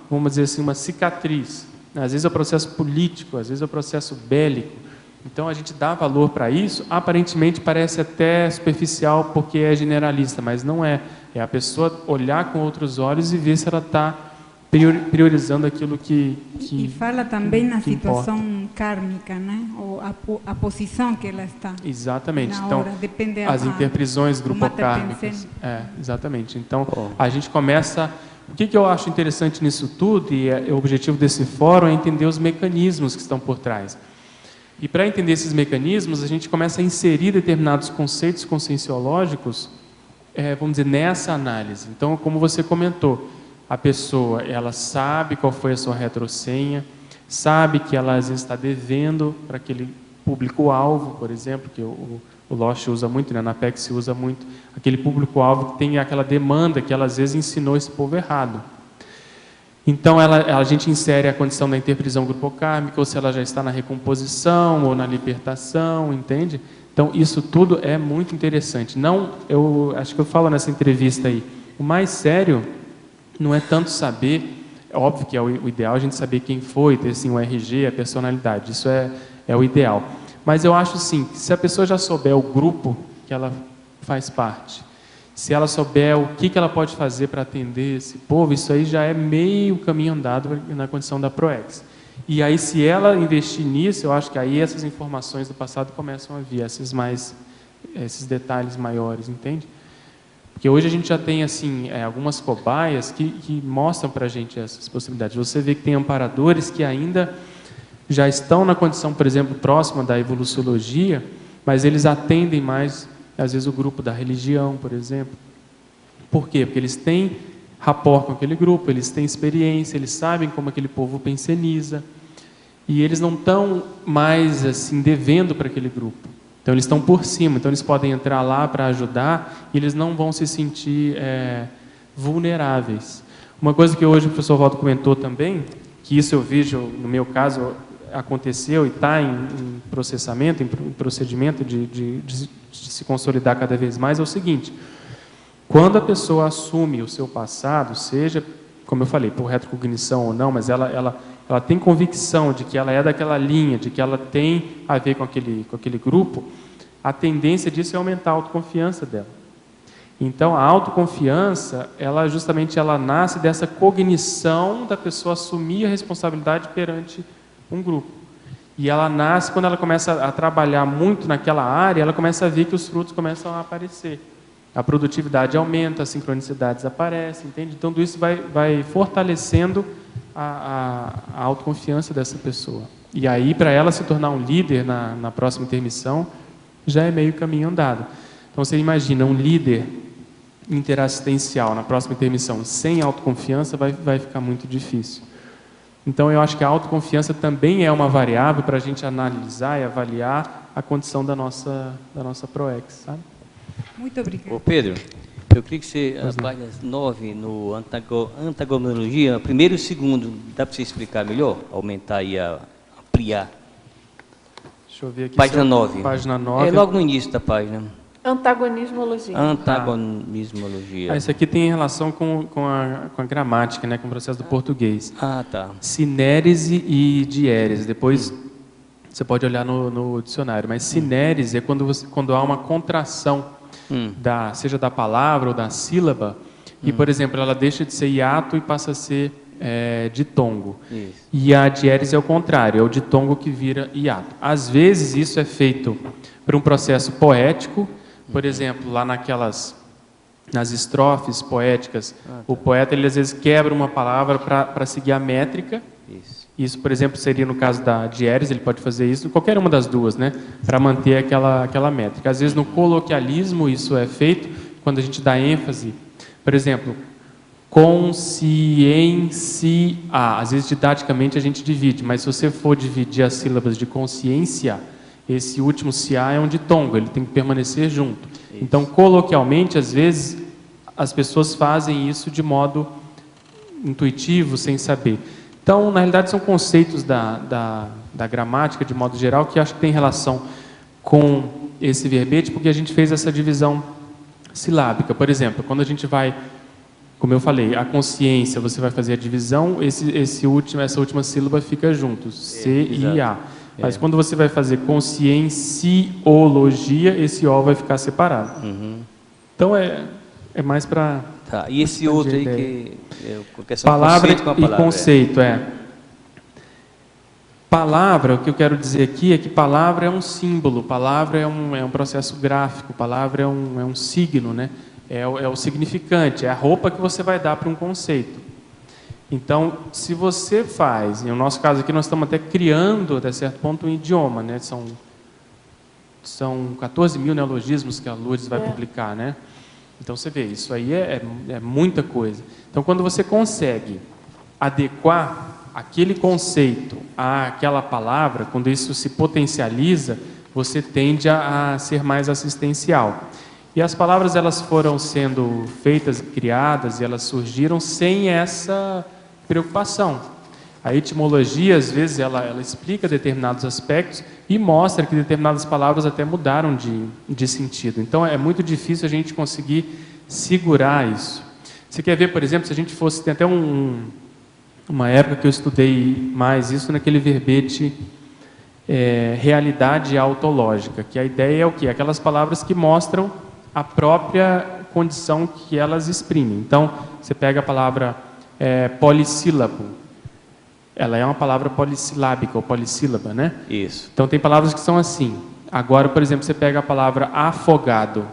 Vamos dizer assim, uma cicatriz. Às vezes é o processo político, às vezes é o processo bélico. Então, a gente dá valor para isso, aparentemente parece até superficial porque é generalista, mas não é. É a pessoa olhar com outros olhos e ver se ela está priorizando aquilo que E fala também na situação importa. kármica, né? Ou a posição que ela está. Exatamente. Na Então, hora, depende as interprisões grupocármicas. pensene. Exatamente. Então, a gente começa... O que eu acho interessante nisso tudo, e o objetivo desse fórum, é entender os mecanismos que estão por trás. E para entender esses mecanismos, a gente começa a inserir determinados conceitos conscienciológicos, vamos dizer, nessa análise. Então, como você comentou, a pessoa, ela sabe qual foi a sua retrosenha, sabe que ela às vezes está devendo para aquele público-alvo, por exemplo, que o Losch usa muito, né? Na PEC se usa muito, aquele público-alvo que tem aquela demanda que ela às vezes ensinou esse povo errado. Então, a gente insere a condição da interprisão grupocármica, ou se ela já está na recomposição ou na libertação, entende? Então, isso tudo é muito interessante. Eu acho que eu falo nessa entrevista aí, o mais sério não é tanto saber, é óbvio que é o ideal a gente saber quem foi, ter assim, o RG, a personalidade, isso é o ideal. Mas eu acho assim, que se a pessoa já souber o grupo que ela faz parte, se ela souber o que ela pode fazer para atender esse povo, isso aí já é meio caminho andado na condição da PROEX. E aí, se ela investir nisso, eu acho que aí essas informações do passado começam a vir, esses detalhes maiores, entende? Porque hoje a gente já tem assim, algumas cobaias que mostram para a gente essas possibilidades. Você vê que tem amparadores que ainda já estão na condição, por exemplo, próxima da evoluciologia, mas eles atendem mais, às vezes, o grupo da religião, por exemplo. Por quê? Porque eles têm rapport com aquele grupo, eles têm experiência, eles sabem como aquele povo pensioniza, e eles não estão mais assim devendo para aquele grupo. Então, eles estão por cima, então eles podem entrar lá para ajudar e eles não vão se sentir vulneráveis. Uma coisa que hoje o professor Waldo comentou também, que isso eu vejo, no meu caso, aconteceu e está em processamento, em procedimento de se consolidar cada vez mais, é o seguinte: quando a pessoa assume o seu passado, seja, como eu falei, por retrocognição ou não, mas ela tem convicção de que ela é daquela linha, de que ela tem a ver com aquele grupo, a tendência disso é aumentar a autoconfiança dela. Então, a autoconfiança, ela nasce dessa cognição da pessoa assumir a responsabilidade perante um grupo. E ela nasce quando ela começa a trabalhar muito naquela área, ela começa a ver que os frutos começam a aparecer. A produtividade aumenta, as sincronicidades aparecem, entende? Então, tudo isso vai fortalecendo a autoconfiança dessa pessoa. E aí, para ela se tornar um líder na próxima intermissão, já é meio caminho andado. Então, você imagina um líder interassistencial na próxima intermissão sem autoconfiança, vai ficar muito difícil. Então, eu acho que a autoconfiança também é uma variável para a gente analisar e avaliar a condição da nossa ProEx, sabe? Muito obrigada. Ô Pedro, eu queria que você, a página 9, no antagonologia, primeiro e segundo, dá para você explicar melhor? Aumentar e ampliar. Deixa eu ver aqui. Página 9. Página 9. É logo no início da página. Antagonismologia. Antagonismologia. Isso aqui tem relação com a gramática, né, com o processo do português. Ah, tá. Sinérese e diérese. Depois você pode olhar no dicionário. Mas sinérese é quando há uma contração, seja da palavra ou da sílaba, e, por exemplo, ela deixa de ser hiato e passa a ser ditongo. Isso. E a diérese é o contrário, é o ditongo que vira hiato. Às vezes isso é feito por um processo poético, por exemplo, lá nas estrofes poéticas, o poeta ele às vezes quebra uma palavra para seguir a métrica. Isso, por exemplo, seria no caso da diérese, ele pode fazer isso, qualquer uma das duas, né, para manter aquela métrica. Às vezes no coloquialismo isso é feito quando a gente dá ênfase, por exemplo, consciência. Às vezes didaticamente a gente divide, mas se você for dividir as sílabas de consciência, esse último "cia" é um ditongo, ele tem que permanecer junto. Isso. Então, coloquialmente, às vezes, as pessoas fazem isso de modo intuitivo, sem saber. Então, na realidade, são conceitos da gramática, de modo geral, que acho que tem relação com esse verbete, porque a gente fez essa divisão silábica. Por exemplo, quando a gente vai, como eu falei, a consciência, você vai fazer a divisão, essa última sílaba fica junto, C e A. Mas quando você vai fazer conscienciologia, esse O vai ficar separado. Então, é mais para... Tá. E esse outro aí que é questão palavra de conceito com a palavra, e conceito, Palavra, o que eu quero dizer aqui é que palavra é um símbolo, palavra é um processo gráfico, palavra é um signo, né? É o significante, é a roupa que você vai dar para um conceito. Então, se você faz, no nosso caso aqui nós estamos até criando, até certo ponto, um idioma, né? São 14 mil neologismos que a Lourdes vai publicar, né? Então, você vê, isso aí é muita coisa. Então, quando você consegue adequar aquele conceito àquela palavra, quando isso se potencializa, você tende a ser mais assistencial. E as palavras, elas foram sendo feitas, criadas, e elas surgiram sem essa preocupação. A etimologia, às vezes, ela explica determinados aspectos e mostra que determinadas palavras até mudaram de sentido. Então, é muito difícil a gente conseguir segurar isso. Você quer ver, por exemplo, se a gente fosse... Tem até uma época que eu estudei mais isso naquele verbete realidade autológica, que a ideia é o quê? Aquelas palavras que mostram a própria condição que elas exprimem. Então, você pega a palavra polissílabo, ela é uma palavra polissilábica ou polissílaba, né? Isso. Então, tem palavras que são assim. Agora, por exemplo, você pega a palavra afogado,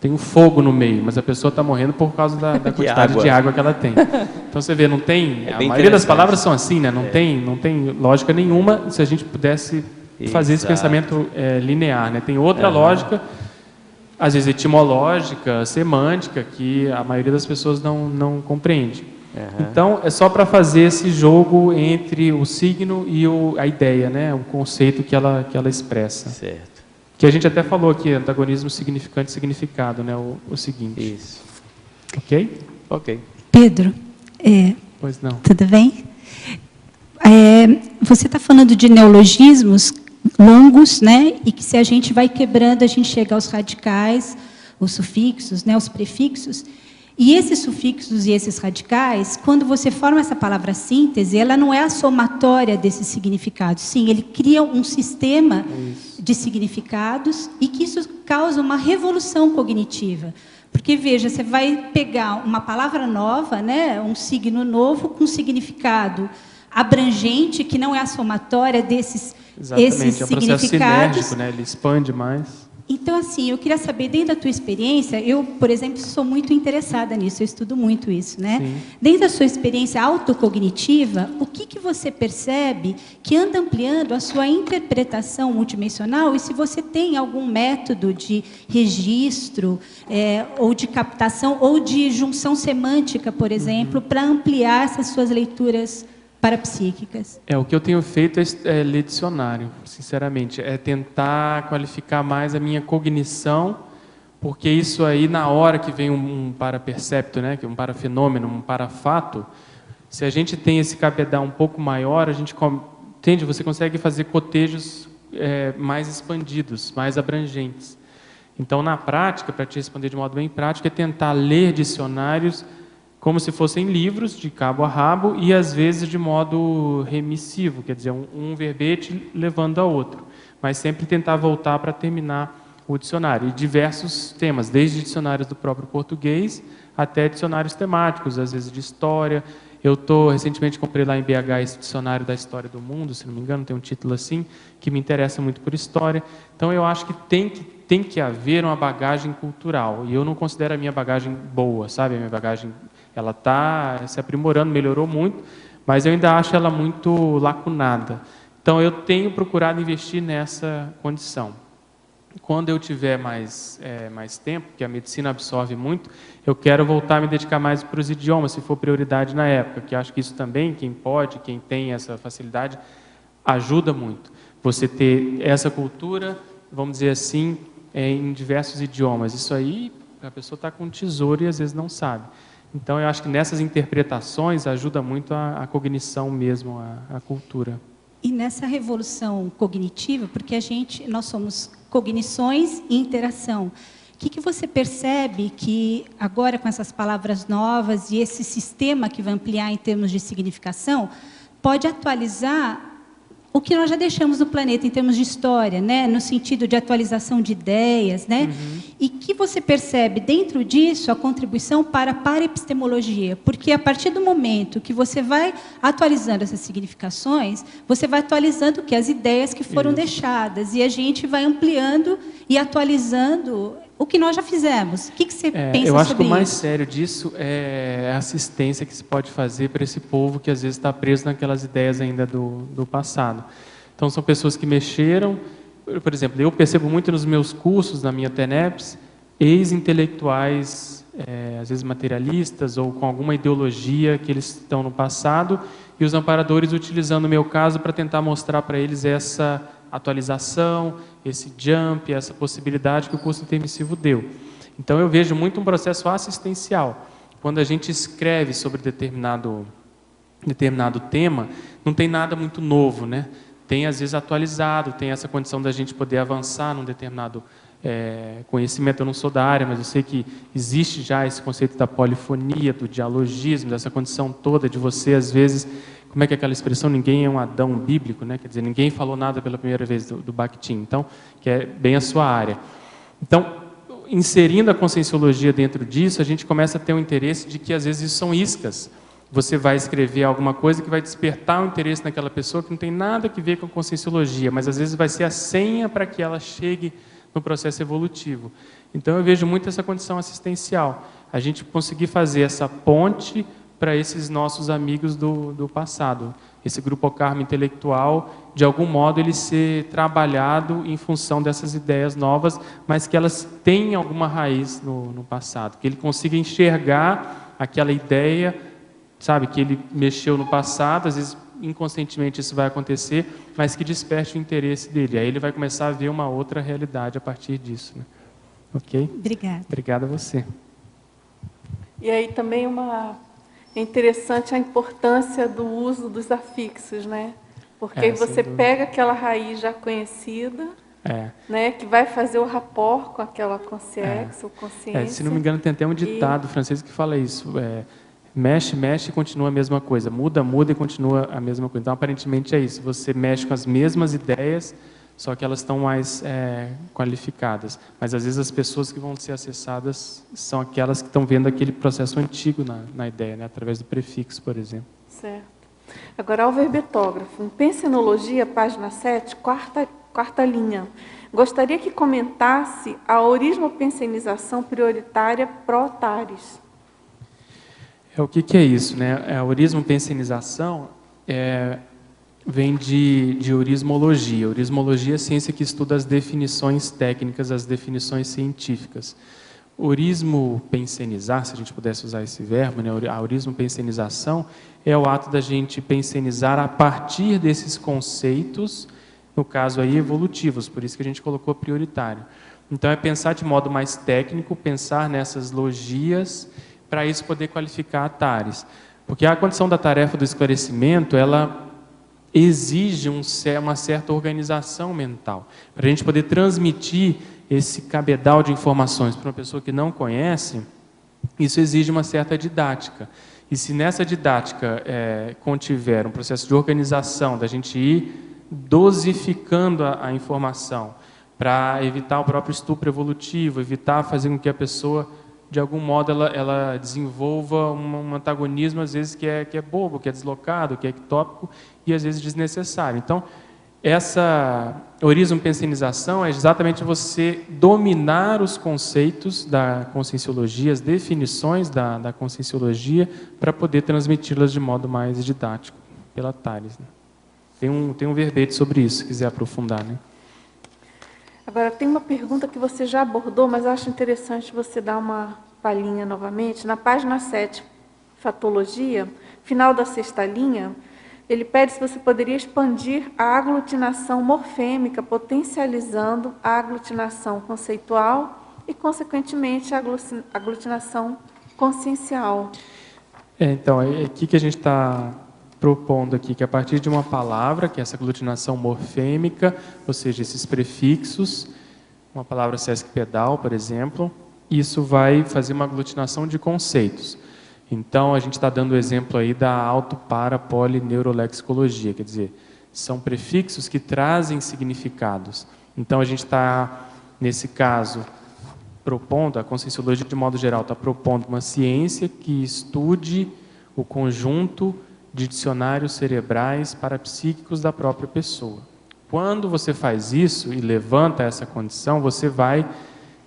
tem um fogo no meio, mas a pessoa está morrendo por causa da quantidade de água que ela tem. Então, você vê, não tem... a maioria das palavras são assim, né? Não tem lógica nenhuma se a gente pudesse fazer esse pensamento linear, né? Tem outra lógica, às vezes etimológica, semântica, que a maioria das pessoas não compreende. Então, é só para fazer esse jogo entre o signo e a ideia, né? O conceito que ela expressa. Certo. Que a gente até falou aqui, antagonismo significante e significado, né? O seguinte. Isso. Ok? Ok. Pedro, Pois não. tudo bem? Você está falando de neologismos longos, né? E que se a gente vai quebrando, a gente chega aos radicais, os sufixos, né? Os prefixos. E esses sufixos e esses radicais, quando você forma essa palavra síntese, ela não é a somatória desses significados. Sim, ele cria um sistema de significados e que isso causa uma revolução cognitiva. Porque, veja, você vai pegar uma palavra nova, né, um signo novo, com significado abrangente, que não é a somatória desses esses é um processo sinérgico, né? Ele expande mais. Então, assim, eu queria saber, dentro da tua experiência, eu, por exemplo, sou muito interessada nisso, eu estudo muito isso, né? Sim. Dentro da sua experiência autocognitiva, o que você percebe que anda ampliando a sua interpretação multidimensional e se você tem algum método de registro, ou de captação, ou de junção semântica, por exemplo, para ampliar essas suas leituras parapsíquicas? O que eu tenho feito é ler dicionário, sinceramente. É tentar qualificar mais a minha cognição, porque isso aí, na hora que vem um parapercepto, né, que é um parafenômeno, um parafato, se a gente tem esse cabedal um pouco maior, a gente entende, você consegue fazer cotejos mais expandidos, mais abrangentes. Então, na prática, para te responder de modo bem prático, é tentar ler dicionários como se fossem livros, de cabo a rabo, e às vezes de modo remissivo, quer dizer, um verbete levando a outro, mas sempre tentar voltar para terminar o dicionário. E diversos temas, desde dicionários do próprio português até dicionários temáticos, às vezes de história. Recentemente comprei lá em BH esse dicionário da história do mundo, se não me engano, tem um título assim, que me interessa muito por história. Então eu acho que tem que haver uma bagagem cultural, e eu não considero a minha bagagem boa, sabe? A minha bagagem, ela está se aprimorando, melhorou muito, mas eu ainda acho ela muito lacunada. Então eu tenho procurado investir nessa condição. Quando eu tiver mais tempo, que a medicina absorve muito, eu quero voltar a me dedicar mais para os idiomas, se for prioridade na época, que acho que isso também, quem tem essa facilidade, ajuda muito. Você ter essa cultura, vamos dizer assim, em diversos idiomas. Isso aí, a pessoa está com um tesouro e às vezes não sabe. Então, eu acho que nessas interpretações ajuda muito a cognição mesmo, a cultura. E nessa revolução cognitiva, porque nós somos cognições e interação. O que você percebe que agora com essas palavras novas e esse sistema que vai ampliar em termos de significação, pode atualizar o que nós já deixamos no planeta em termos de história, né? No sentido de atualização de ideias, né? E que você percebe dentro disso a contribuição para a paraepistemologia, porque a partir do momento que você vai atualizando essas significações, você vai atualizando as ideias que foram deixadas, e a gente vai ampliando e atualizando o que nós já fizemos. O que você pensa sobre isso? Eu acho que o mais sério disso é a assistência que se pode fazer para esse povo que às vezes está preso naquelas ideias ainda do passado. Então, são pessoas que mexeram. Por exemplo, eu percebo muito nos meus cursos, na minha TENEPS, ex-intelectuais, às vezes materialistas ou com alguma ideologia que eles estão no passado, e os amparadores utilizando o meu caso para tentar mostrar para eles essa atualização, esse jump, essa possibilidade que o curso intermissivo deu. Então, eu vejo muito um processo assistencial. Quando a gente escreve sobre determinado tema, não tem nada muito novo, né? Tem, às vezes, atualizado, tem essa condição da gente poder avançar num determinado conhecimento. Eu não sou da área, mas eu sei que existe já esse conceito da polifonia, do dialogismo, dessa condição toda de você, às vezes, como é que é aquela expressão, ninguém é um Adão bíblico, né? Quer dizer, ninguém falou nada pela primeira vez do Bakhtin, então, que é bem a sua área. Então, inserindo a conscienciologia dentro disso, a gente começa a ter um interesse de que, às vezes, isso são iscas. Você vai escrever alguma coisa que vai despertar um interesse naquela pessoa que não tem nada a ver com a conscienciologia, mas, às vezes, vai ser a senha para que ela chegue no processo evolutivo. Então, eu vejo muito essa condição assistencial. A gente conseguir fazer essa ponte para esses nossos amigos do passado. Esse grupo karma intelectual, de algum modo, ele ser trabalhado em função dessas ideias novas, mas que elas têm alguma raiz no passado. Que ele consiga enxergar aquela ideia, sabe, que ele mexeu no passado, às vezes inconscientemente isso vai acontecer, mas que desperte o interesse dele. Aí ele vai começar a ver uma outra realidade a partir disso, né? Ok? Obrigada. Obrigado a você. E aí também é interessante a importância do uso dos afixos, né? Porque aí você pega aquela raiz já conhecida, né, que vai fazer o rapport com aquela consciência ou consciência. Se não me engano, tem até um ditado francês que fala isso. Mexe, mexe e continua a mesma coisa. Muda, muda e continua a mesma coisa. Então, aparentemente é isso. Você mexe com as mesmas ideias, só que elas estão mais qualificadas. Mas, às vezes, as pessoas que vão ser acessadas são aquelas que estão vendo aquele processo antigo na ideia, né, através do prefixo, por exemplo. Certo. Agora, ao verbetógrafo, em Pensenologia, página 7, quarta linha. Gostaria que comentasse a orismopensenização prioritária pro-tares. O que é isso, né? A orismopensenização vem de orismologia. Orismologia é a ciência que estuda as definições técnicas, as definições científicas. Orismopensenizar, se a gente pudesse usar esse verbo, né? A orismopensenização é o ato da gente pensenizar a partir desses conceitos, no caso aí evolutivos, por isso que a gente colocou prioritário. Então é pensar de modo mais técnico, pensar nessas logias, para isso poder qualificar a TARES. Porque a condição da tarefa do esclarecimento, ela exige uma certa organização mental. Para a gente poder transmitir esse cabedal de informações para uma pessoa que não conhece, isso exige uma certa didática. E se nessa didática contiver um processo de organização, da gente ir dosificando a informação, para evitar o próprio estupro evolutivo, evitar fazer com que a pessoa, de algum modo, ela desenvolva um antagonismo, às vezes, que é bobo, que é deslocado, que é ectópico e, às vezes, desnecessário. Então, essa orismopensenização é exatamente você dominar os conceitos da conscienciologia, as definições da conscienciologia, para poder transmiti-las de modo mais didático, pela TARES, né? Tem um verbete sobre isso, se quiser aprofundar, né? Agora, tem uma pergunta que você já abordou, mas eu acho interessante você dar uma palhinha novamente. Na página 7, Fatologia, final da 6ª linha, ele pede se você poderia expandir a aglutinação morfêmica, potencializando a aglutinação conceitual e, consequentemente, a aglutinação consciencial. Então, é aqui que a gente está propondo aqui, que a partir de uma palavra, que é essa aglutinação morfêmica, ou seja, esses prefixos, uma palavra sesquipedal, por exemplo, isso vai fazer uma aglutinação de conceitos. Então, a gente está dando o exemplo aí da auto-para-polineurolexicologia, quer dizer, são prefixos que trazem significados. Então, a gente está, nesse caso, propondo, a conscienciologia, de modo geral, está propondo uma ciência que estude o conjunto de dicionários cerebrais parapsíquicos da própria pessoa. Quando você faz isso e levanta essa condição, você vai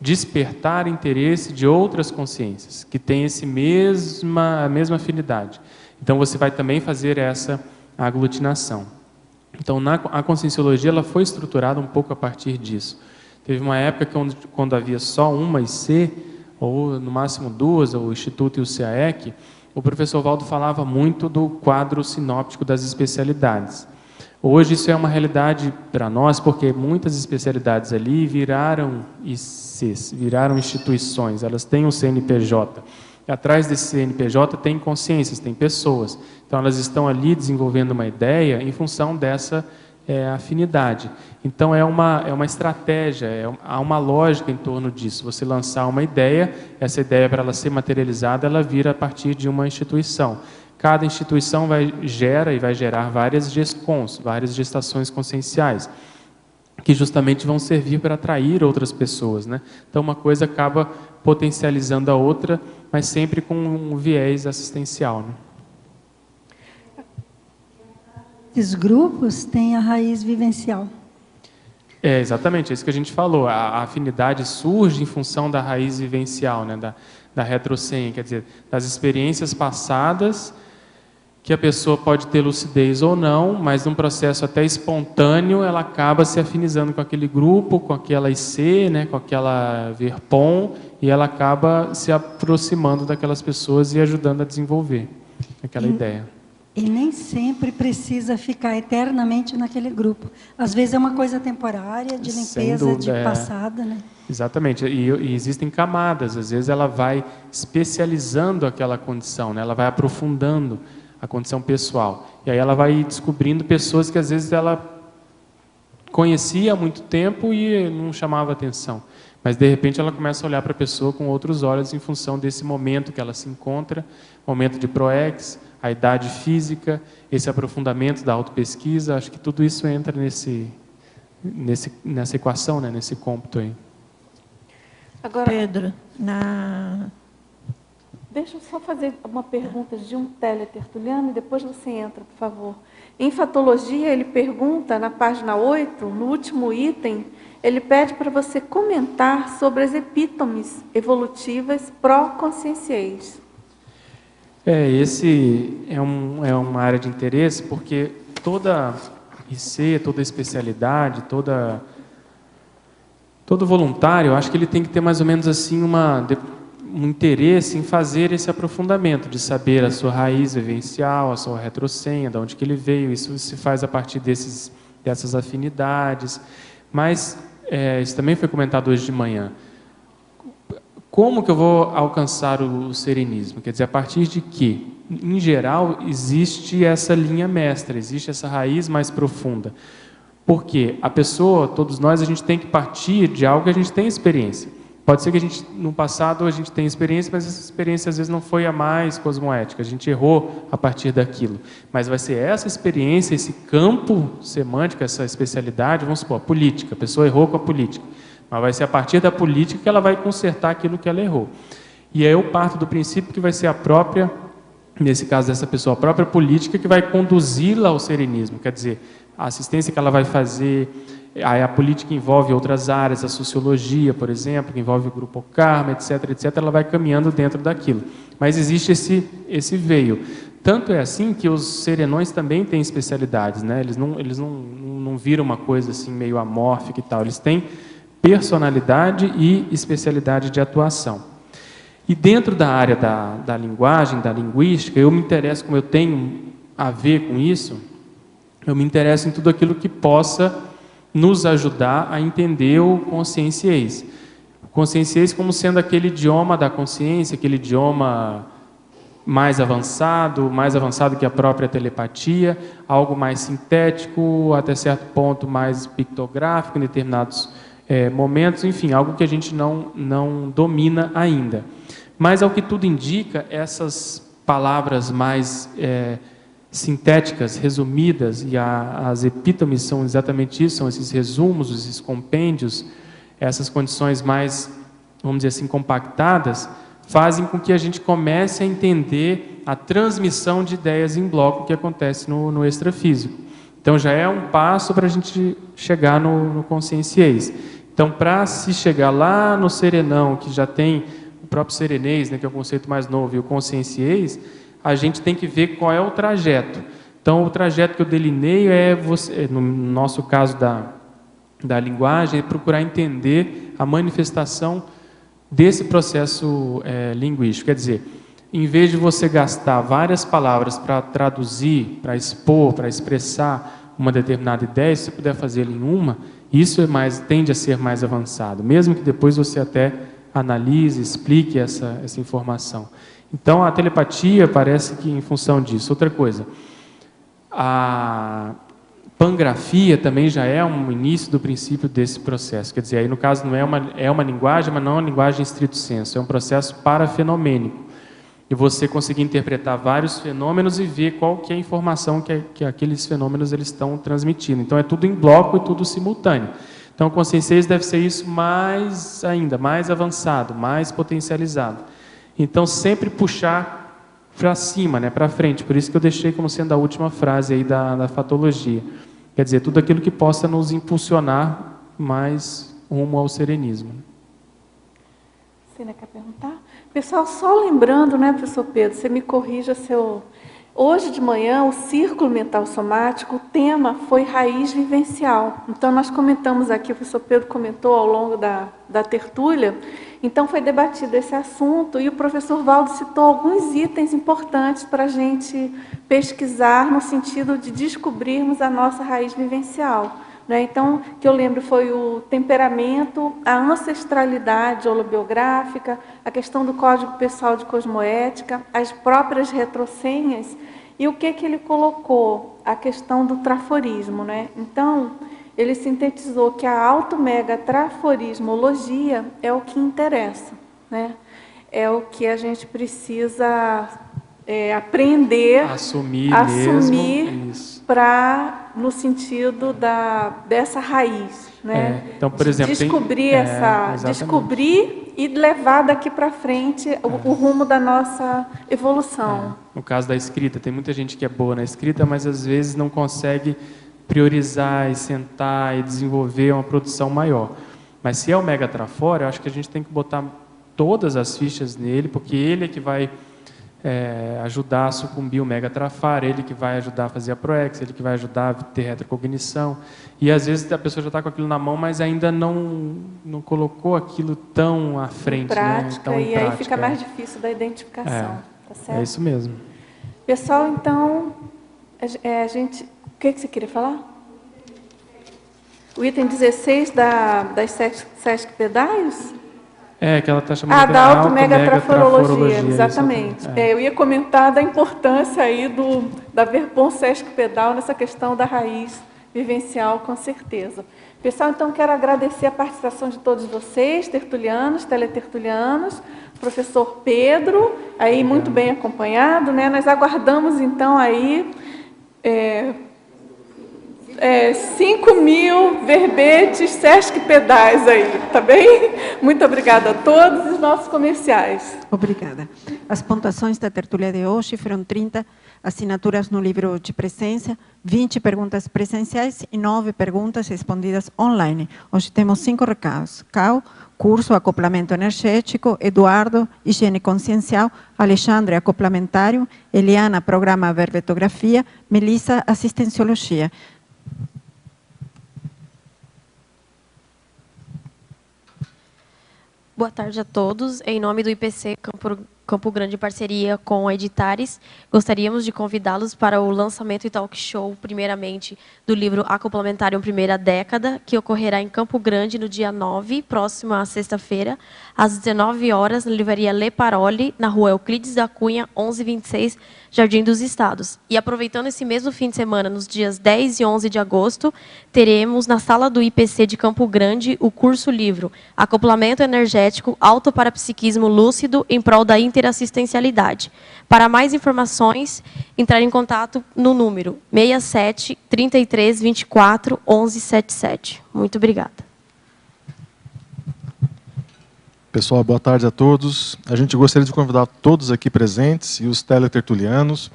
despertar interesse de outras consciências que têm a mesma afinidade. Então você vai também fazer essa aglutinação. Então a conscienciologia ela foi estruturada um pouco a partir disso. Teve uma época quando havia só uma IC, ou no máximo duas, o Instituto e o CAEC, o professor Valdo falava muito do quadro sinóptico das especialidades. Hoje isso é uma realidade para nós, porque muitas especialidades ali viraram ICs, viraram instituições, elas têm um CNPJ. E atrás desse CNPJ tem consciências, tem pessoas. Então elas estão ali desenvolvendo uma ideia em função dessa afinidade. Então é uma estratégia, há uma lógica em torno disso. Você lançar uma ideia, essa ideia para ela ser materializada, ela vira a partir de uma instituição. Cada instituição vai gerar várias GESCONs, várias gestações conscienciais, que justamente vão servir para atrair outras pessoas, né? Então uma coisa acaba potencializando a outra, mas sempre com um viés assistencial, né? Esses grupos têm a raiz vivencial. Exatamente, é isso que a gente falou. A afinidade surge em função da raiz vivencial, né? da retrocência, quer dizer, das experiências passadas, que a pessoa pode ter lucidez ou não, mas num processo até espontâneo, ela acaba se afinizando com aquele grupo, com aquela IC, né? Com aquela VERPON, e ela acaba se aproximando daquelas pessoas e ajudando a desenvolver aquela ideia. E nem sempre precisa ficar eternamente naquele grupo. Às vezes é uma coisa temporária, de limpeza, de passada, né? Exatamente. E existem camadas. Às vezes ela vai especializando aquela condição, né? Ela vai aprofundando a condição pessoal. E aí ela vai descobrindo pessoas que às vezes ela conhecia há muito tempo e não chamava atenção. Mas, de repente, ela começa a olhar para a pessoa com outros olhos em função desse momento que ela se encontra, momento de proex, a idade física, esse aprofundamento da autopesquisa. Acho que tudo isso entra nessa equação, né? Nesse cômputo aí. Agora, Pedro, deixa eu só fazer uma pergunta de um teletertuliano e depois você entra, por favor. Em fatologia, ele pergunta, na página 8, no último item, ele pede para você comentar sobre as epítomes evolutivas pró-conscienciais. Esse é uma área de interesse, porque toda IC, toda especialidade, todo voluntário, eu acho que ele tem que ter mais ou menos assim um interesse em fazer esse aprofundamento, de saber a sua raiz vivencial, a sua retrosenha, de onde que ele veio. Isso se faz a partir dessas afinidades. Mas, isso também foi comentado hoje de manhã, como que eu vou alcançar o serenismo? Quer dizer, a partir de que, em geral, existe essa linha mestra, existe essa raiz mais profunda. Porque a pessoa, todos nós, a gente tem que partir de algo que a gente tem experiência. Pode ser que no passado a gente tenha experiência, mas essa experiência às vezes não foi a mais cosmoética, a gente errou a partir daquilo. Mas vai ser essa experiência, esse campo semântico, essa especialidade, vamos supor, a política, a pessoa errou com a política. Mas vai ser a partir da política que ela vai consertar aquilo que ela errou. E aí eu parto do princípio que vai ser a própria, nesse caso dessa pessoa, a própria política que vai conduzi-la ao serenismo. Quer dizer, a assistência que ela vai fazer, a política envolve outras áreas, a sociologia, por exemplo, que envolve o grupo Karma, etc., etc., ela vai caminhando dentro daquilo. Mas existe esse veio. Tanto é assim que os serenões também têm especialidades, né? Eles não viram uma coisa assim meio amórfica e tal, eles têm personalidade e especialidade de atuação. E dentro da área da linguagem, da linguística, eu me interesso, como eu tenho a ver com isso, eu me interesso em tudo aquilo que possa nos ajudar a entender o conscienciês. O conscienciês como sendo aquele idioma da consciência, aquele idioma mais avançado que a própria telepatia, algo mais sintético, até certo ponto mais pictográfico em determinados momentos, enfim, algo que a gente não domina ainda. Mas, ao que tudo indica, essas palavras mais sintéticas, resumidas, e as epítomes são exatamente isso, são esses resumos, esses compêndios, essas condições mais, vamos dizer assim, compactadas, fazem com que a gente comece a entender a transmissão de ideias em bloco que acontece no extrafísico. Então, já é um passo para a gente chegar no conscienciês. Então, para se chegar lá no serenão, que já tem o próprio serenês, né, que é o conceito mais novo, e o conscienciês, a gente tem que ver qual é o trajeto. Então, o trajeto que eu delineio no nosso caso da linguagem, é procurar entender a manifestação desse processo linguístico. Quer dizer, em vez de você gastar várias palavras para traduzir, para expor, para expressar uma determinada ideia, se você puder fazê-lo em uma, isso tende a ser mais avançado, mesmo que depois você até analise, explique essa informação. Então, a telepatia parece que em função disso. Outra coisa, a pangrafia também já é um início do princípio desse processo. Quer dizer, aí no caso não é uma linguagem, mas não é uma linguagem em estrito senso, é um processo parafenomênico. E você conseguir interpretar vários fenômenos e ver qual que é a informação que aqueles fenômenos eles estão transmitindo. Então, é tudo em bloco e tudo simultâneo. Então, o conscienciês deve ser isso mais avançado, mais potencializado. Então, sempre puxar para cima, né, para frente. Por isso que eu deixei como sendo a última frase aí da fatologia. Quer dizer, tudo aquilo que possa nos impulsionar mais rumo ao serenismo. Você ainda quer perguntar? Pessoal, só lembrando, né, professor Pedro, você me corrija se eu Hoje de manhã, o Círculo Mental Somático, o tema foi raiz vivencial. Então, nós comentamos aqui, o professor Pedro comentou ao longo da tertúlia, então foi debatido esse assunto e o professor Valdo citou alguns itens importantes para a gente pesquisar no sentido de descobrirmos a nossa raiz vivencial. Então, o que eu lembro foi o temperamento, a ancestralidade holobiográfica, a questão do código pessoal de cosmoética, as próprias retrosenhas e o que ele colocou, a questão do traforismo. Então, ele sintetizou que a auto-mega-traforismologia é o que interessa, é o que a gente precisa aprender, assumir no sentido dessa raiz, então, por exemplo, descobrir e levar daqui para frente o rumo da nossa evolução. No caso da escrita, tem muita gente que é boa na escrita, mas às vezes não consegue priorizar e sentar e desenvolver uma produção maior. Mas se é o megatrafora, eu acho que a gente tem que botar todas as fichas nele, porque ele é que vai ajudar a sucumbir o megatrafar, ele que vai ajudar a fazer a proex, ele que vai ajudar a ter retrocognição. E às vezes a pessoa já está com aquilo na mão, mas ainda não colocou aquilo tão à frente. Prática, aí fica mais difícil da identificação. Tá certo? É isso mesmo. Pessoal, então, a gente... O que você queria falar? O item 16 das SESC Pedais? Que ela está chamando da auto-megatraforologia, exatamente. Eu ia comentar da importância aí da Verpon SESC Pedal nessa questão da raiz vivencial, com certeza. Pessoal, então, quero agradecer a participação de todos vocês, tertulianos, teletertulianos, professor Pedro, aí muito bem acompanhado, Nós aguardamos, então, aí... 5.000 verbetes SESC Pedais aí, tá bem? Muito obrigada a todos os nossos comerciais. Obrigada. As pontuações da tertúlia de hoje foram 30 assinaturas no livro de presença, 20 perguntas presenciais e 9 perguntas respondidas online. Hoje temos 5 recados. Cal, curso acoplamento energético, Eduardo, higiene consciencial, Alexandre, acoplamentário, Eliana, programa verbetografia, Melissa, assistenciologia. Boa tarde a todos. Em nome do IPC Campo Grande, em parceria com a Editares, gostaríamos de convidá-los para o lançamento e talk show, primeiramente, do livro Acoplamentário Primeira Década, que ocorrerá em Campo Grande no dia 9, próxima sexta-feira, às 19 horas, na livraria Le Parole, na rua Euclides da Cunha, 1126, Jardim dos Estados. E aproveitando esse mesmo fim de semana, nos dias 10 e 11 de agosto, teremos na sala do IPC de Campo Grande o curso livro Acoplamento Energético, Autoparapsiquismo Lúcido em prol da interassistencialidade. Para mais informações, entrar em contato no número 67 33 24 11 77. Muito obrigada. Pessoal, boa tarde a todos. A gente gostaria de convidar todos aqui presentes e os teletertulianos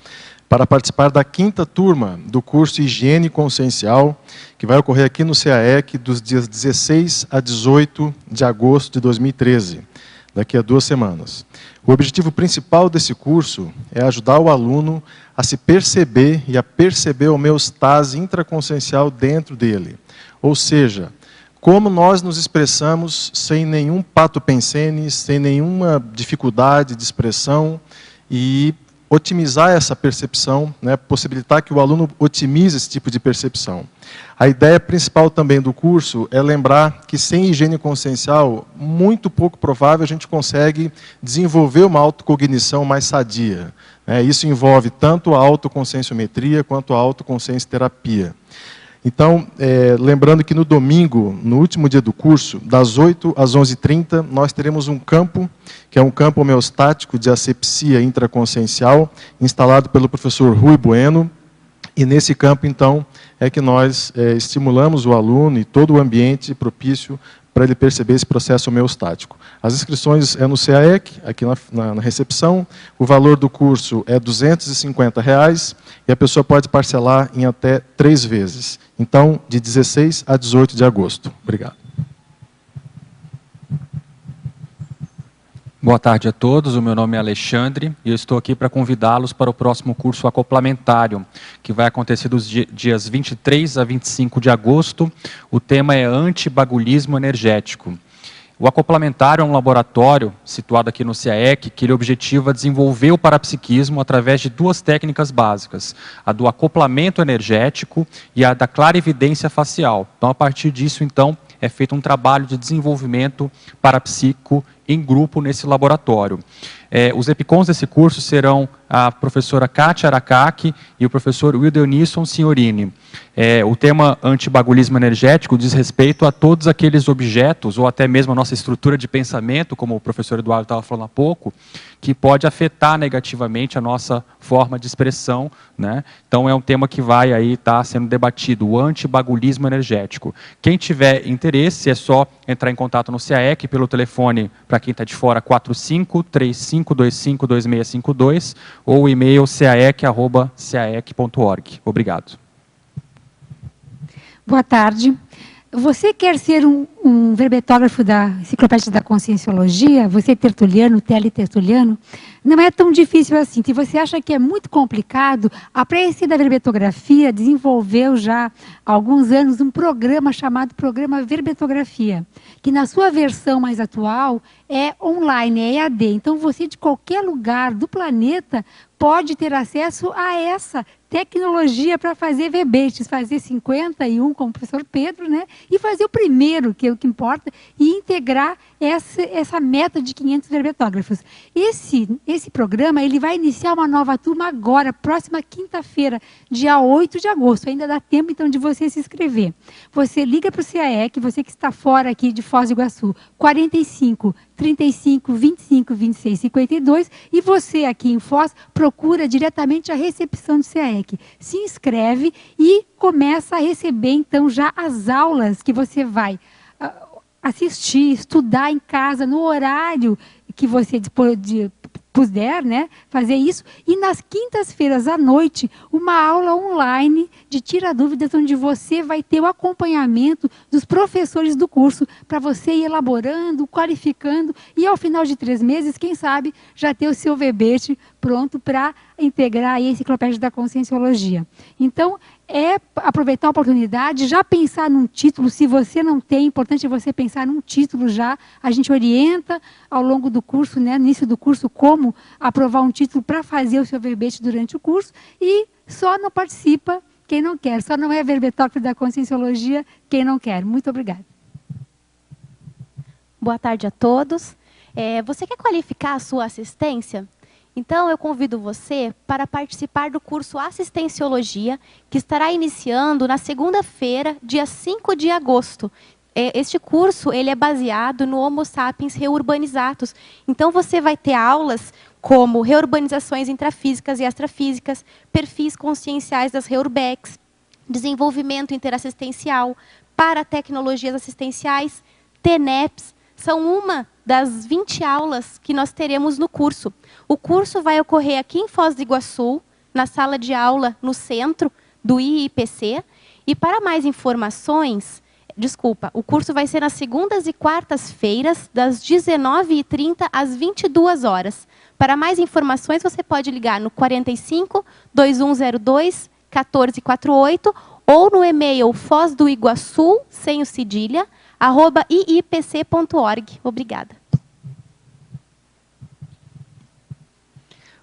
para participar da 5ª turma do curso Higiene Consciencial, que vai ocorrer aqui no CAEC dos dias 16 a 18 de agosto de 2013, daqui a 2 semanas. O objetivo principal desse curso é ajudar o aluno a se perceber e a perceber a homeostase intraconsciencial dentro dele. Ou seja, como nós nos expressamos sem nenhum patopensene, sem nenhuma dificuldade de expressão e otimizar essa percepção, possibilitar que o aluno otimize esse tipo de percepção. A ideia principal também do curso é lembrar que sem higiene consciencial, muito pouco provável a gente consegue desenvolver uma autocognição mais sadia. Isso envolve tanto a autoconscienciometria quanto a autoconsciencioterapia. Então, lembrando que no domingo, no último dia do curso, das 8 às 11h30, nós teremos um campo, que é um campo homeostático de asepsia intraconsciencial, instalado pelo professor Rui Bueno. E nesse campo, então, é que nós estimulamos o aluno e todo o ambiente propício para ele perceber esse processo homeostático. As inscrições é no CAEC, aqui na recepção. O valor do curso é R$ 250 e a pessoa pode parcelar em até 3 vezes. Então, de 16 a 18 de agosto. Obrigado. Boa tarde a todos, o meu nome é Alexandre e eu estou aqui para convidá-los para o próximo curso acoplamentário, que vai acontecer dos dias 23 a 25 de agosto. O tema é antibagulhismo energético. O acoplamentário é um laboratório situado aqui no CAEC, que ele objetiva desenvolver o parapsiquismo através de duas técnicas básicas, a do acoplamento energético e a da clarividência facial. Então, a partir disso, então, é feito um trabalho de desenvolvimento parapsíquico em grupo nesse laboratório. Os EPICONs desse curso serão a professora Kátia Aracaki e o professor Wildenilson Signorini. O tema antibagulhismo energético diz respeito a todos aqueles objetos, ou até mesmo a nossa estrutura de pensamento, como o professor Eduardo estava falando há pouco, que pode afetar negativamente a nossa forma de expressão, né? Então é um tema que vai aí estar sendo debatido, o antibagulhismo energético. Quem tiver interesse é só entrar em contato no CAEC pelo telefone, para quem está de fora, 45-3525-2652, ou o e-mail caec@caec.org. Obrigado. Boa tarde. Você quer ser um verbetógrafo da Enciclopédia da Conscienciologia? Você é tertuliano, teletertuliano? Não é tão difícil assim. Se você acha que é muito complicado, a Prece da Verbetografia desenvolveu já há alguns anos um programa chamado Programa Verbetografia, que na sua versão mais atual é online, é EAD. Então você de qualquer lugar do planeta pode ter acesso a essa tecnologia para fazer verbetes, fazer 51 como o professor Pedro, né? E fazer o primeiro, que é o que importa, e integrar essa meta de 500 verbetógrafos. Esse programa ele vai iniciar uma nova turma agora, próxima quinta-feira, dia 8 de agosto. Ainda dá tempo, então, de você se inscrever. Você liga para o CAEC, você que está fora aqui de Foz do Iguaçu, 45 35 25 26 52, e você aqui em Foz procura diretamente a recepção do CAEC. Se inscreve e começa a receber, então, já as aulas que você vai assistir, estudar em casa, no horário que você puder, né, fazer isso. E nas quintas-feiras à noite, uma aula online de Tira Dúvidas, onde você vai ter o acompanhamento dos professores do curso, para você ir elaborando, qualificando, e ao final de 3 meses, quem sabe, já ter o seu verbete pronto para integrar a Enciclopédia da Conscienciologia. Então, aproveitar a oportunidade, já pensar num título. Se você não tem, é importante você pensar num título já. A gente orienta ao longo do curso, né, no início do curso, como aprovar um título para fazer o seu verbete durante o curso, e só não participa quem não quer, só não é verbetógrafo da Conscienciologia quem não quer. Muito obrigada. Boa tarde a todos. Você quer qualificar a sua assistência? Então, eu convido você para participar do curso Assistenciologia, que estará iniciando na segunda-feira, dia 5 de agosto. Este curso ele é baseado no Homo Sapiens Reurbanizatus. Então, você vai ter aulas como reurbanizações intrafísicas e extrafísicas, perfis conscienciais das Reurbex, desenvolvimento interassistencial, para tecnologias assistenciais, TENEPS. São uma das 20 aulas que nós teremos no curso. O curso vai ocorrer aqui em Foz do Iguaçu, na sala de aula no centro do IIPC. E para mais informações, o curso vai ser nas segundas e quartas-feiras, das 19h30 às 22 horas. Para mais informações, você pode ligar no 45 2102 1448 ou no e-mail fozdoiguaçu, sem o cedilha, @iipc.org. Obrigada.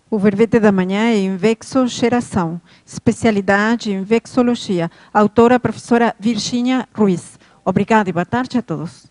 O verbete da manhã é Invexogeração, especialidade em vexologia. Autora, professora Virgínia Ruiz. Obrigada e boa tarde a todos.